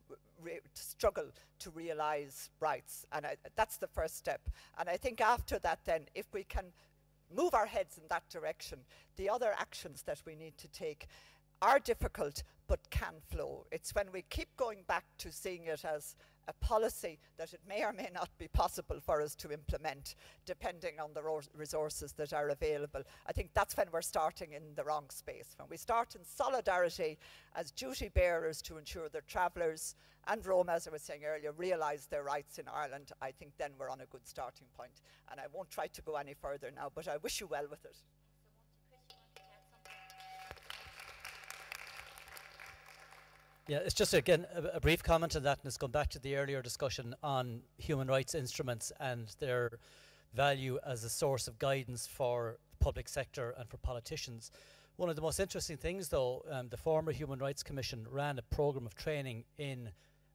struggle to realise rights, and that's the first step. And I think after that then, if we can move our heads in that direction, the other actions that we need to take are difficult but can flow. It's when we keep going back to seeing it as a policy that it may or may not be possible for us to implement, depending on the resources that are available. I think that's when we're starting in the wrong space. When we start in solidarity as duty bearers to ensure that travellers and Roma, as I was saying earlier, realise their rights in Ireland, I think then we're on a good starting point. And I won't try to go any further now, but I wish you well with it. Yeah, it's just, again, a brief comment on that, and it's gone back to the earlier discussion on human rights instruments and their value as a source of guidance for the public sector and for politicians. One of the most interesting things, though, the former Human Rights Commission ran a programme of training in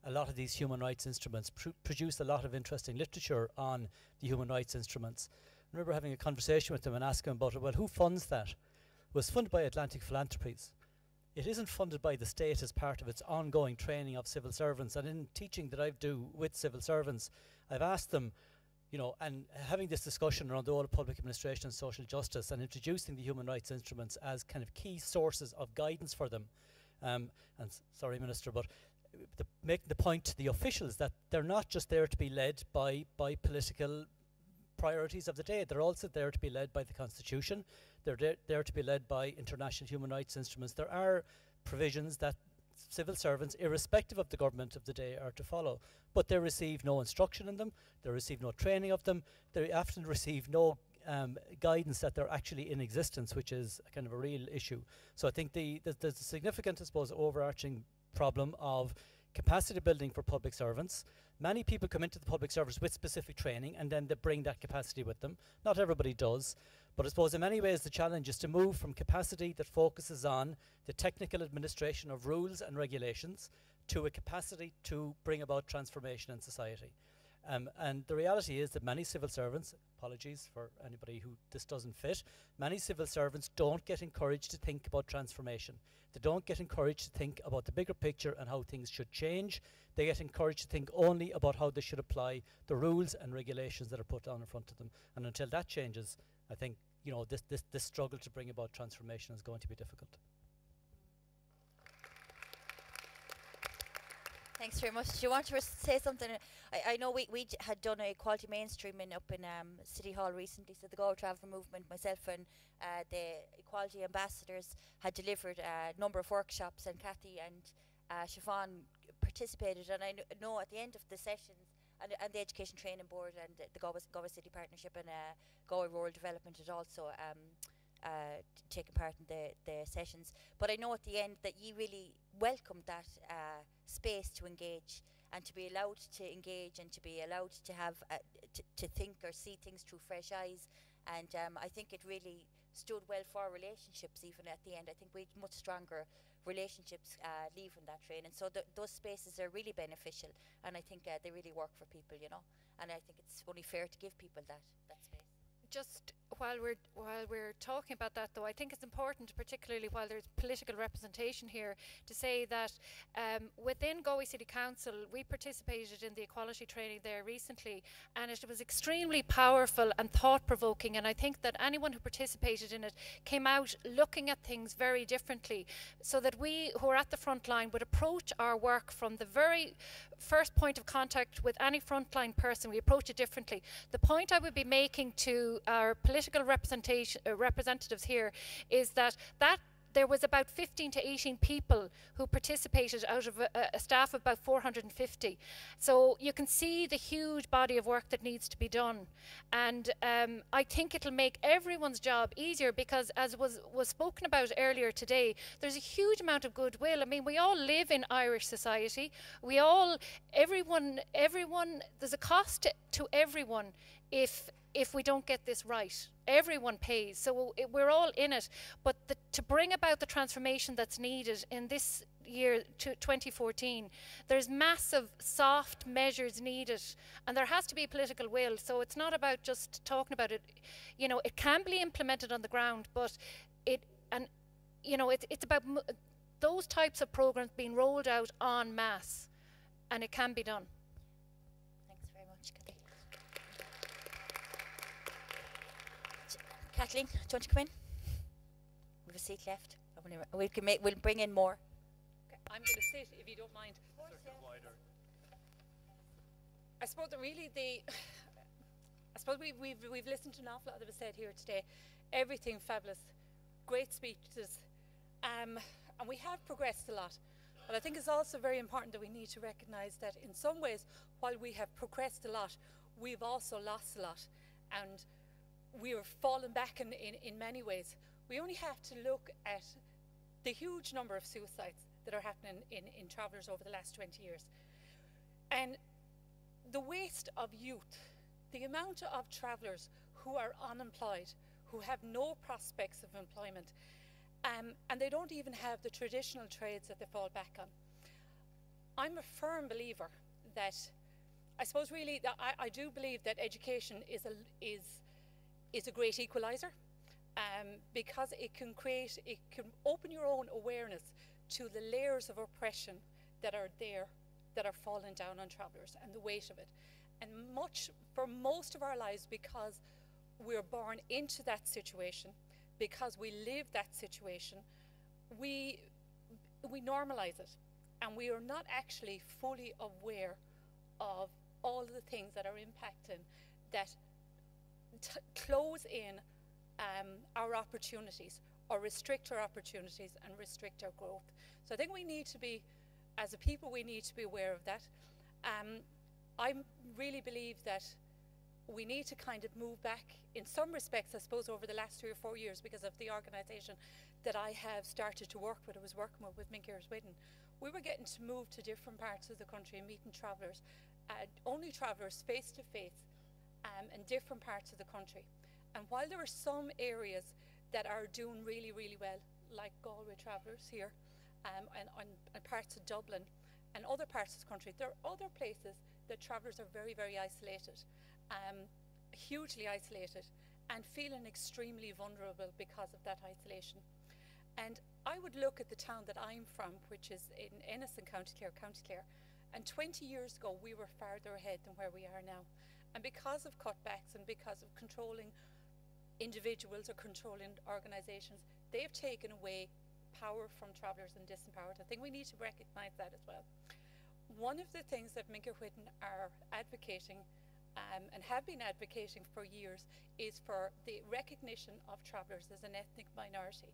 a lot of these human rights instruments, produced a lot of interesting literature on the human rights instruments. I remember having a conversation with them and asking them about it. Well, who funds that? It was funded by Atlantic Philanthropies. It isn't funded by the state as part of its ongoing training of civil servants. And in teaching that I do with civil servants, I've asked them, you know, and having this discussion around the whole of public administration and social justice and introducing the human rights instruments as kind of key sources of guidance for them. And sorry, Minister, but making the point to the officials that they're not just there to be led by political priorities of the day. They're also there to be led by the Constitution. They're there to be led by international human rights instruments. There are provisions that civil servants, irrespective of the government of the day, are to follow. But they receive no instruction in them. They receive no training of them. They often receive no guidance that they're actually in existence, which is a kind of a real issue. So I think there's a significant, I suppose, overarching problem of capacity building for public servants. Many people come into the public service with specific training and then they bring that capacity with them. Not everybody does, but I suppose in many ways the challenge is to move from capacity that focuses on the technical administration of rules and regulations to a capacity to bring about transformation in society. And the reality is that many civil servants, apologies for anybody who this doesn't fit, many civil servants don't get encouraged to think about transformation. They don't get encouraged to think about the bigger picture and how things should change. They get encouraged to think only about how they should apply the rules and regulations that are put down in front of them. And until that changes, I think, you know, this struggle to bring about transformation is going to be difficult. Thanks very much. Do you want to say something? I know we had done a quality mainstreaming up in City Hall recently, so the Go Travel Movement, myself and the Equality Ambassadors had delivered a number of workshops, and Cathy and Siobhan participated, and I know at the end of the sessions, and the Education Training Board and the Galway City Partnership and Galway Rural Development had also taken part in the sessions. But I know at the end that you really welcomed that space to engage and to be allowed to engage and to be allowed to have to think or see things through fresh eyes. And I think it really stood well for our relationships even at the end. I think we had much stronger relationships leaving that training. So those spaces are really beneficial, and I think they really work for people, you know. And I think it's only fair to give people that space. Just while we're talking about that, though, I think it's important, particularly while there's political representation here, to say that within Galway City Council, we participated in the equality training there recently, and it was extremely powerful and thought-provoking, and I think that anyone who participated in it came out looking at things very differently, so that we who are at the front line would approach our work from the very first point of contact with any frontline person. We approach it differently. The point I would be making to our political representatives here is that there was about 15 to 18 people who participated out of a staff of about 450. So you can see the huge body of work that needs to be done. And I think it'll make everyone's job easier, because as was spoken about earlier today, there's a huge amount of goodwill. I mean, we all live in Irish society. Everyone, there's a cost to everyone if we don't get this right. Everyone pays, so we're all in it. But to bring about the transformation that's needed in this year, 2014, there's massive soft measures needed, and there has to be political will. So it's not about just talking about it. You know, it can be implemented on the ground, but it's about those types of programs being rolled out en masse, and it can be done. Thanks very much, Cathy. Kathleen, do you want to come in? We have a seat left. We'll bring in more. Okay, I'm going to sit, if you don't mind. I suppose that really I suppose we've listened to an awful lot that was said here today. Everything fabulous, great speeches, and we have progressed a lot. But I think it's also very important that we need to recognise that in some ways, while we have progressed a lot, we've also lost a lot, and we have fallen back in many ways. We only have to look at the huge number of suicides that are happening in travellers over the last 20 years. And the waste of youth, the amount of travellers who are unemployed, who have no prospects of employment, and they don't even have the traditional trades that they fall back on. I'm a firm believer that, I suppose really, that I do believe that education is a great equaliser, because it can open your own awareness to the layers of oppression that are there, that are falling down on travellers, and the weight of it. And for most of our lives, because we're born into that situation, because we live that situation, we normalise it, and we are not actually fully aware of all of the things that are impacting that close in our opportunities, or restrict our opportunities and restrict our growth. So I think we need to be, as a people, we need to be aware of that. I really believe that we need to kind of move back in some respects, I suppose, over the last 3 or 4 years, because of the organisation that I have started to work with. I was working with Minker Sweden. We were getting to move to different parts of the country and meeting travellers, only travellers face to face, in different parts of the country. And while there are some areas that are doing really, really well, like Galway travellers here, and parts of Dublin and other parts of the country, there are other places that travellers are very, very isolated, hugely isolated, and feeling extremely vulnerable because of that isolation. And I would look at the town that I'm from, which is in Ennis in County Clare, and 20 years ago we were farther ahead than where we are now. And because of cutbacks and because of controlling individuals or controlling organisations, they've taken away power from travellers and disempowered. I think we need to recognise that as well. One of the things that Minker Whitten are advocating and have been advocating for years is for the recognition of travellers as an ethnic minority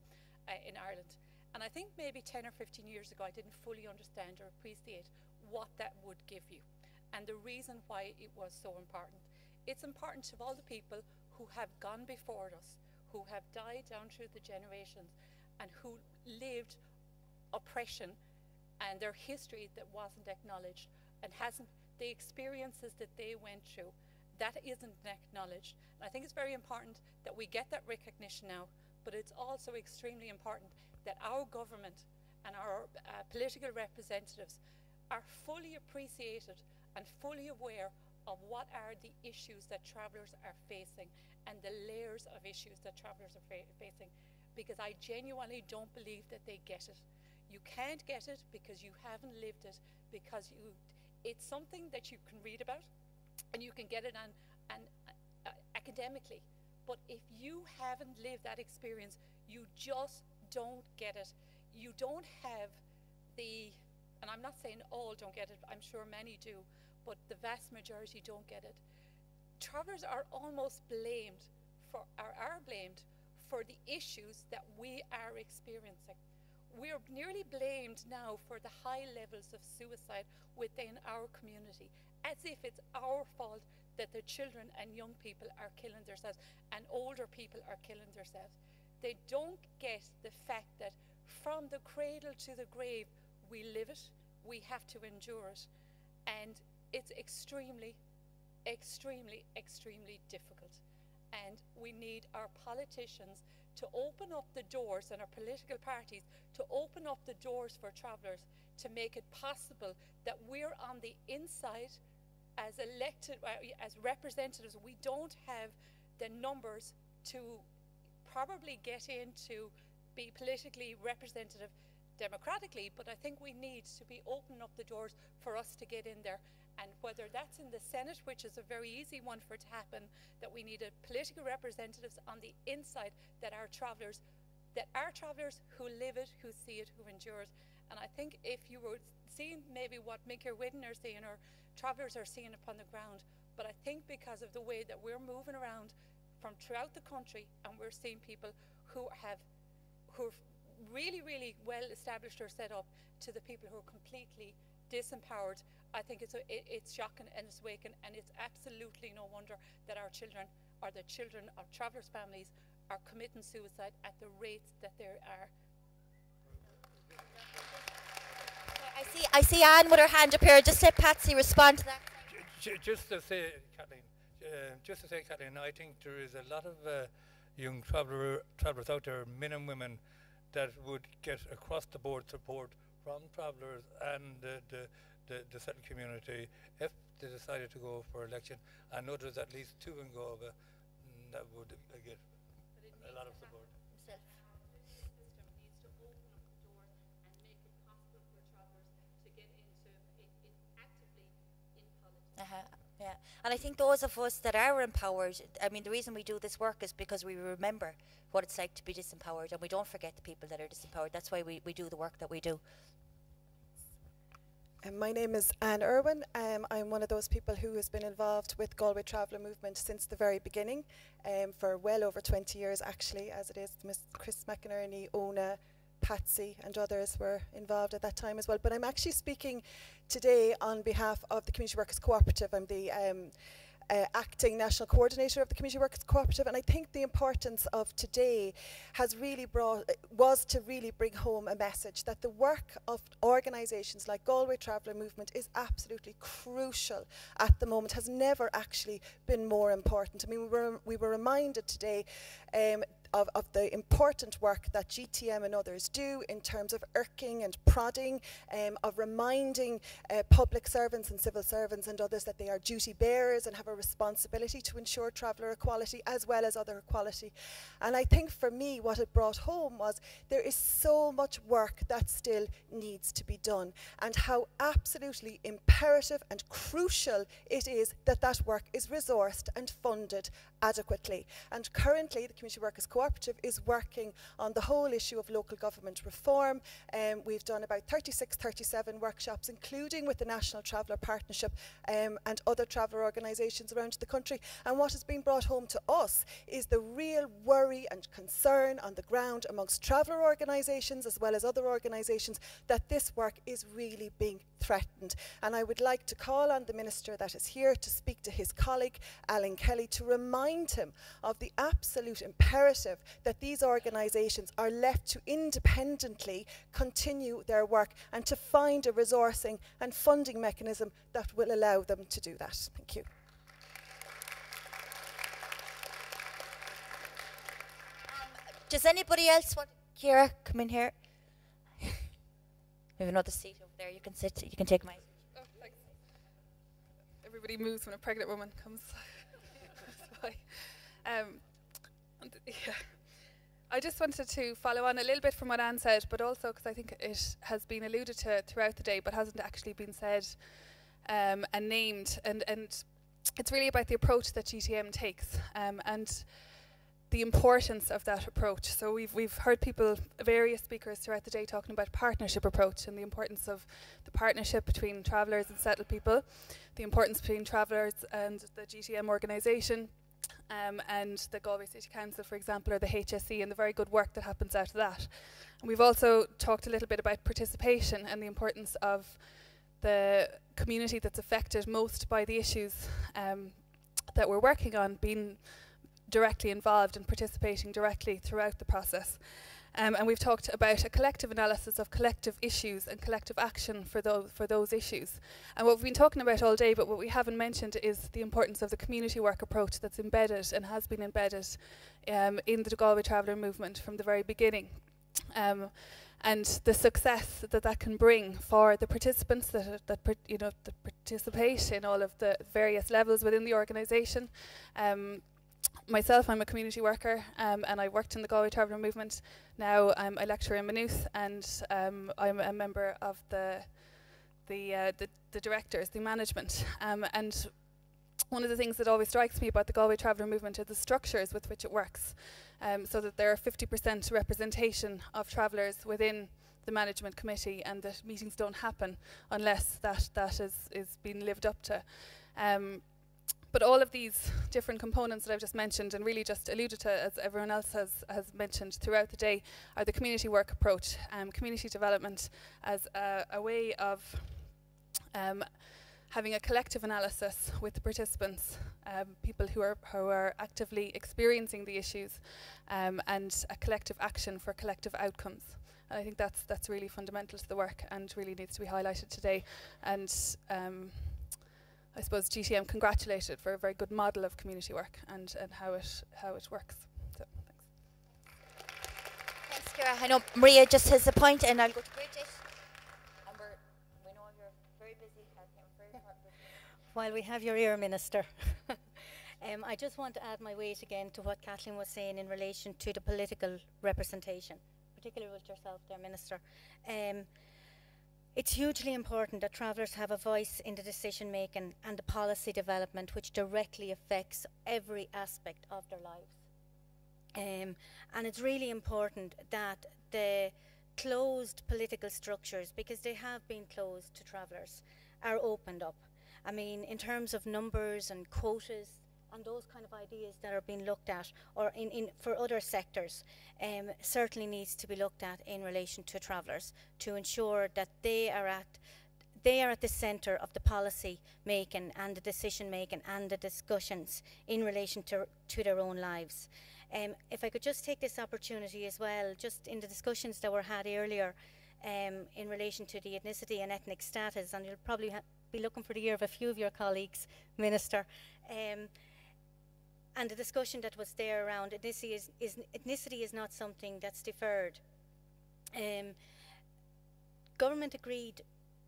in Ireland. And I think maybe 10 or 15 years ago I didn't fully understand or appreciate what that would give you and the reason why it was so important. It's important to all the people who have gone before us, who have died down through the generations, and who lived oppression and their history that wasn't acknowledged and the experiences that they went through, that isn't acknowledged. And I think it's very important that we get that recognition now, but it's also extremely important that our government and our political representatives are fully appreciated and fully aware of what are the issues that travellers are facing and the layers of issues that travellers are facing, because I genuinely don't believe that they get it. You can't get it because you haven't lived it, because it's something that you can read about and you can get it on academically, but if you haven't lived that experience, you just don't get it. You don't have and I'm not saying all don't get it, I'm sure many do, but the vast majority don't get it. Travellers are almost blamed are blamed for the issues that we are experiencing. We're nearly blamed now for the high levels of suicide within our community, as if it's our fault that the children and young people are killing themselves and older people are killing themselves. They don't get the fact that from the cradle to the grave, we live it, we have to endure it, and it's extremely, extremely, extremely difficult. And we need our politicians to open up the doors, and our political parties to open up the doors for travellers, to make it possible that we're on the inside as elected, as representatives. We don't have the numbers to probably get in to be politically representative democratically, but I think we need to be opening up the doors for us to get in there. And whether that's in the Senate, which is a very easy one for it to happen, that we need political representatives on the inside that are travellers who live it, who see it, who endure it. And I think if you were seeing maybe what Minker Whitten are seeing, or travellers are seeing upon the ground, but I think because of the way that we're moving around from throughout the country, and we're seeing people who have really, really well established or set up, to the people who are completely disempowered, I think it's shocking and it's waking, and it's absolutely no wonder that our children, or the children of travellers' families, are committing suicide at the rates that there are. I see Anne with her hand up here. Just let Patsy respond to that. Just to say, Kathleen, I think there is a lot of young travellers out there, men and women, that would get across the board support from travellers and the settled community if they decided to go for election. I know there's at least 2 in Galway that would get a lot of support. Yeah, and I think those of us that are empowered, I mean, the reason we do this work is because we remember what it's like to be disempowered, and we don't forget the people that are disempowered. That's why we do the work that we do. My name is Anne Irwin. I'm one of those people who has been involved with Galway Traveller Movement since the very beginning, for well over 20 years actually, as it is. Miss Chris McInerney, Ona, Patsy and others were involved at that time as well. But I'm actually speaking today on behalf of the Community Workers Cooperative. I'm the acting national coordinator of the Community Workers Cooperative, and I think the importance of today was to really bring home a message that the work of organisations like Galway Traveller Movement is absolutely crucial at the moment, has never actually been more important. I mean, we were reminded today of the important work that GTM and others do in terms of irking and prodding, of reminding public servants and civil servants and others that they are duty bearers and have a responsibility to ensure traveller equality as well as other equality. And I think for me what it brought home was there is so much work that still needs to be done, and how absolutely imperative and crucial it is that that work is resourced and funded adequately. And currently the Community Workers Cooperative is working on the whole issue of local government reform. We've done about 37 workshops, including with the National Traveller Partnership and other traveller organisations around the country. And what has been brought home to us is the real worry and concern on the ground amongst traveller organisations as well as other organisations that this work is really being threatened. And I would like to call on the Minister that is here to speak to his colleague Alan Kelly to remind him of the absolute imperative that these organisations are left to independently continue their work and to find a resourcing and funding mechanism that will allow them to do that. Thank you. Does anybody else want? Ciara, come in here. We have another seat over there. You can sit. You can take my. Oh, thanks. Everybody moves when a pregnant woman comes. Yeah. I just wanted to follow on a little bit from what Anne said, but also because I think it has been alluded to throughout the day, but hasn't actually been said and named. And it's really about the approach that GTM takes and the importance of that approach. So we've heard various speakers throughout the day talking about partnership approach and the importance of the partnership between travellers and settled people, the importance between travellers and the GTM organisation, and the Galway City Council, for example, or the HSE, and the very good work that happens out of that. And we've also talked a little bit about participation and the importance of the community that's affected most by the issues that we're working on being directly involved and participating directly throughout the process. And we've talked about a collective analysis of collective issues and collective action for those issues. And what we've been talking about all day, but what we haven't mentioned, is the importance of the community work approach that's embedded and has been embedded in the Galway Traveller Movement from the very beginning. And the success that can bring for the participants that participate in all of the various levels within the organisation. Myself, I'm a community worker, and I worked in the Galway Traveller Movement. Now I'm a lecturer in Maynooth, and I'm a member of the directors, the management. And one of the things that always strikes me about the Galway Traveller Movement are the structures with which it works, so that there are 50% representation of travellers within the management committee, and that meetings don't happen unless that is being lived up to. But all of these different components that I've just mentioned and really just alluded to, as everyone else has mentioned throughout the day, are the community work approach, community development as a way of having a collective analysis with the participants, people who are actively experiencing the issues, and a collective action for collective outcomes. And I think that's really fundamental to the work and really needs to be highlighted today. And I suppose GTM congratulated for a very good model of community work and how it works. So, thanks. Thanks, Ciara. I know Maria just has a point, and I'll go to Bridget. And we know you're very busy. While we have your ear, Minister, I just want to add my weight again to what Kathleen was saying in relation to the political representation, particularly with yourself there, Minister. It's hugely important that travellers have a voice in the decision making and the policy development which directly affects every aspect of their lives. And it's really important that the closed political structures, because they have been closed to travellers, are opened up. I mean, in terms of numbers and quotas and those kind of ideas that are being looked at, or for other sectors, certainly needs to be looked at in relation to travellers, to ensure that they are at the centre of the policy making and the decision making and the discussions in relation to their own lives. If I could just take this opportunity as well, just in the discussions that were had earlier in relation to the ethnicity and ethnic status, and you'll probably be looking for the ear of a few of your colleagues, Minister, and the discussion that was there around ethnicity is not something that's deferred. Government agreed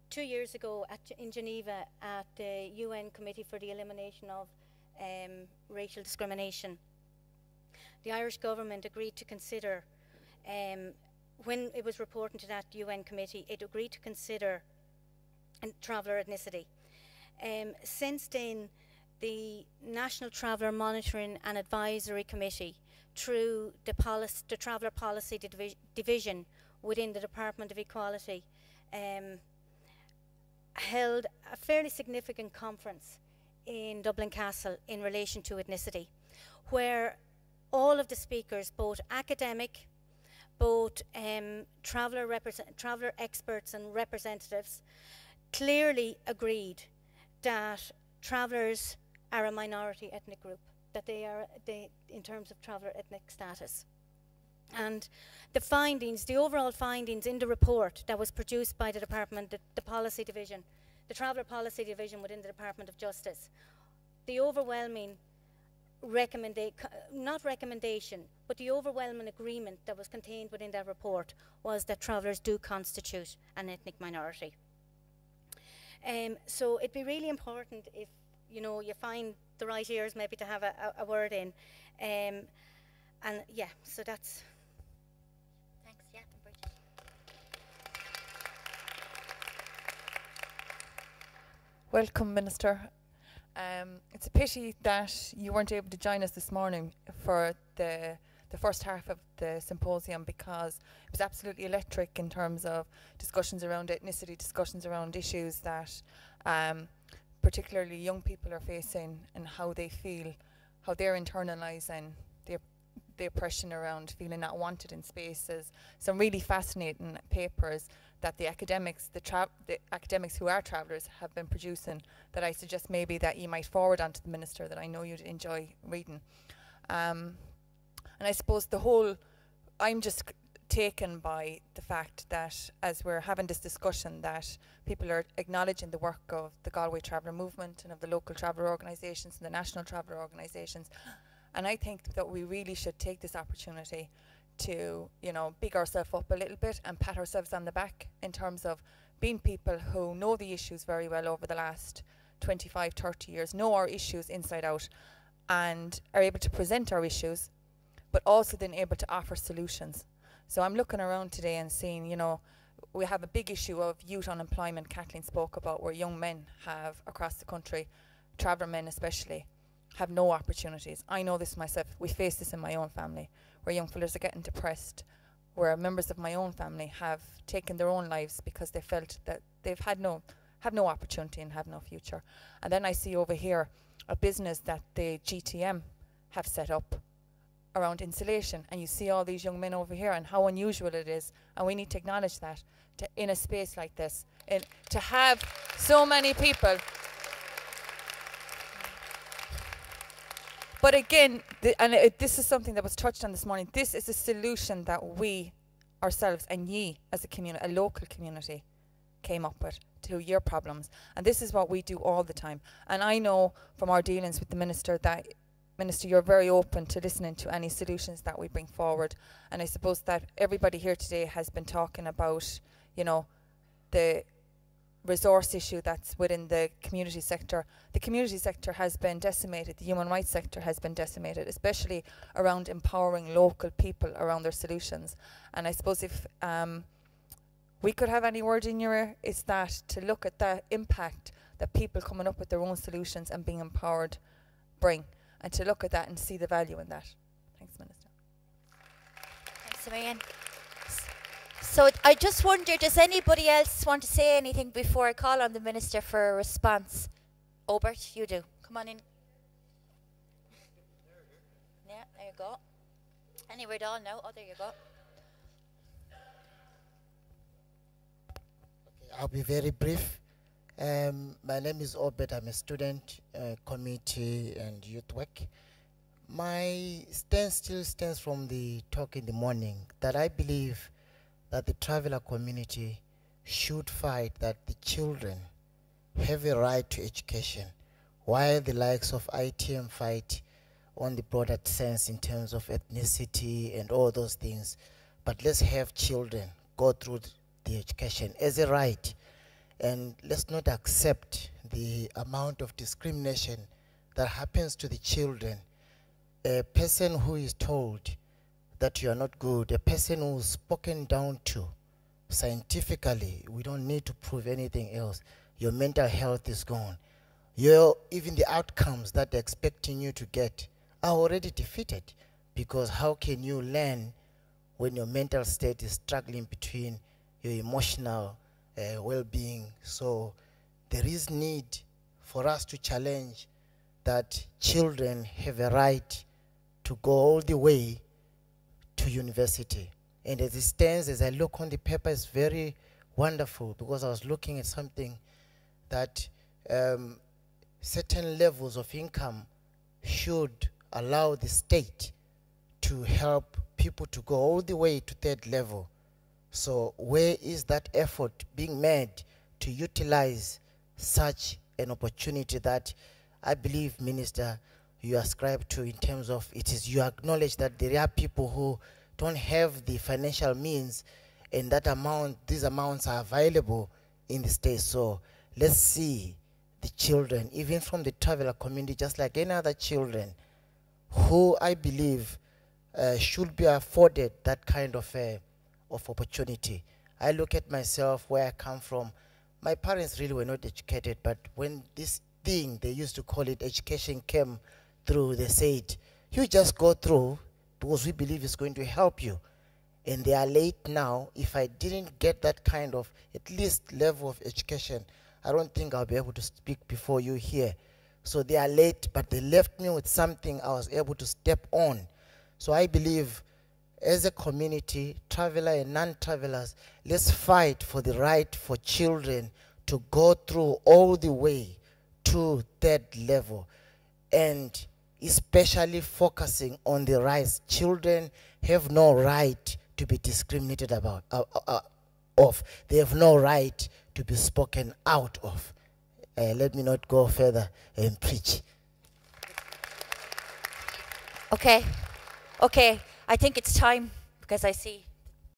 2 years ago in Geneva at the UN Committee for the Elimination of Racial Discrimination. The Irish government agreed to consider, when it was reporting to that UN committee, it agreed to consider traveller ethnicity. Since then, the National Traveller Monitoring and Advisory Committee, through the Traveller Policy Division within the Department of Equality, held a fairly significant conference in Dublin Castle in relation to ethnicity, where all of the speakers, both academic, both traveller experts and representatives, clearly agreed that travellers are a minority ethnic group, that they are in terms of traveller ethnic status. And the findings, the overall findings in the report that was produced by the department, the policy division, the Traveller Policy Division within the Department of Justice, the overwhelming not recommendation, but the overwhelming agreement that was contained within that report was that travellers do constitute an ethnic minority. So it'd be really important if you find the right ears maybe to have a word in, and yeah, so that's. Thanks. Yeah, Bridget. Welcome, Minister. It's a pity that you weren't able to join us this morning for the first half of the symposium, because it was absolutely electric in terms of discussions around ethnicity, discussions around issues that particularly young people are facing, and how they feel, how they're internalising the oppression around feeling not wanted in spaces. Some really fascinating papers that the academics who are travellers have been producing, that I suggest maybe that you might forward on to the Minister, that I know you'd enjoy reading. And I suppose I'm just taken by the fact that as we're having this discussion, that people are acknowledging the work of the Galway Traveller Movement and of the local traveller organisations and the national traveller organisations. And I think that we really should take this opportunity to, big ourselves up a little bit and pat ourselves on the back in terms of being people who know the issues very well over the last 25, 30 years, know our issues inside out, and are able to present our issues, but also then able to offer solutions. So I'm looking around today and seeing, we have a big issue of youth unemployment Kathleen spoke about, where young men have across the country, traveller men especially, have no opportunities. I know this myself. We face this in my own family, where young fellas are getting depressed, where members of my own family have taken their own lives because they felt that they've have no opportunity and have no future. And then I see over here a business that the GTM have set up around insulation, and you see all these young men over here and how unusual it is, and we need to acknowledge that in a space like this, to have so many people. But again, this is something that was touched on this morning. This is a solution that we ourselves and ye as a community, a local community, came up with to your problems. And this is what we do all the time. And I know from our dealings with the Minister that, Minister, you're very open to listening to any solutions that we bring forward. And I suppose that everybody here today has been talking about, the resource issue that's within the community sector. The community sector has been decimated, the human rights sector has been decimated, especially around empowering local people around their solutions. And I suppose if we could have any word in your ear, it's that to look at the impact that people coming up with their own solutions and being empowered bring, and to look at that and see the value in that. Thanks, Minister. Thanks, Marianne. So I just wonder, does anybody else want to say anything before I call on the Minister for a response? Obert, you do. Come on in. Yeah, there you go. Anywhere at all? No? Oh, there you go. Okay, I'll be very brief. My name is Obert. I'm a student, community and youth work. My stance still stands from the talk in the morning that I believe that the traveler community should fight that the children have a right to education, while the likes of ITM fight on the broader sense in terms of ethnicity and all those things. But let's have children go through the education as a right, and let's not accept the amount of discrimination that happens to the children. A person who is told that you are not good, a person who's spoken down to scientifically, we don't need to prove anything else. Your mental health is gone. Even the outcomes that they're expecting you to get are already defeated, because how can you learn when your mental state is struggling between your emotional well-being? So there is need for us to challenge that children have a right to go all the way to university. And as it stands, as I look on the paper, it's very wonderful, because I was looking at something that certain levels of income should allow the state to help people to go all the way to third level. So where is that effort being made to utilize such an opportunity that I believe, Minister, you ascribe to, in terms of it is you acknowledge that there are people who don't have the financial means, and that these amounts are available in the state. So let's see the children, even from the traveler community, just like any other children, who I believe should be afforded that kind of opportunity. I look at myself, where I come from. My parents really were not educated, but when this thing, they used to call it education, came through, they said, you just go through, because we believe it's going to help you. And they are late now. If I didn't get that kind of, at least level of education, I don't think I'll be able to speak before you here. So they are late, but they left me with something I was able to step on. So I believe, as a community, traveler and non-travelers, let's fight for the right for children to go through all the way to third level, and especially focusing on the rights. Children have no right to be discriminated about, of. They have no right to be spoken out of. Let me not go further and preach. Okay. I think it's time, because I see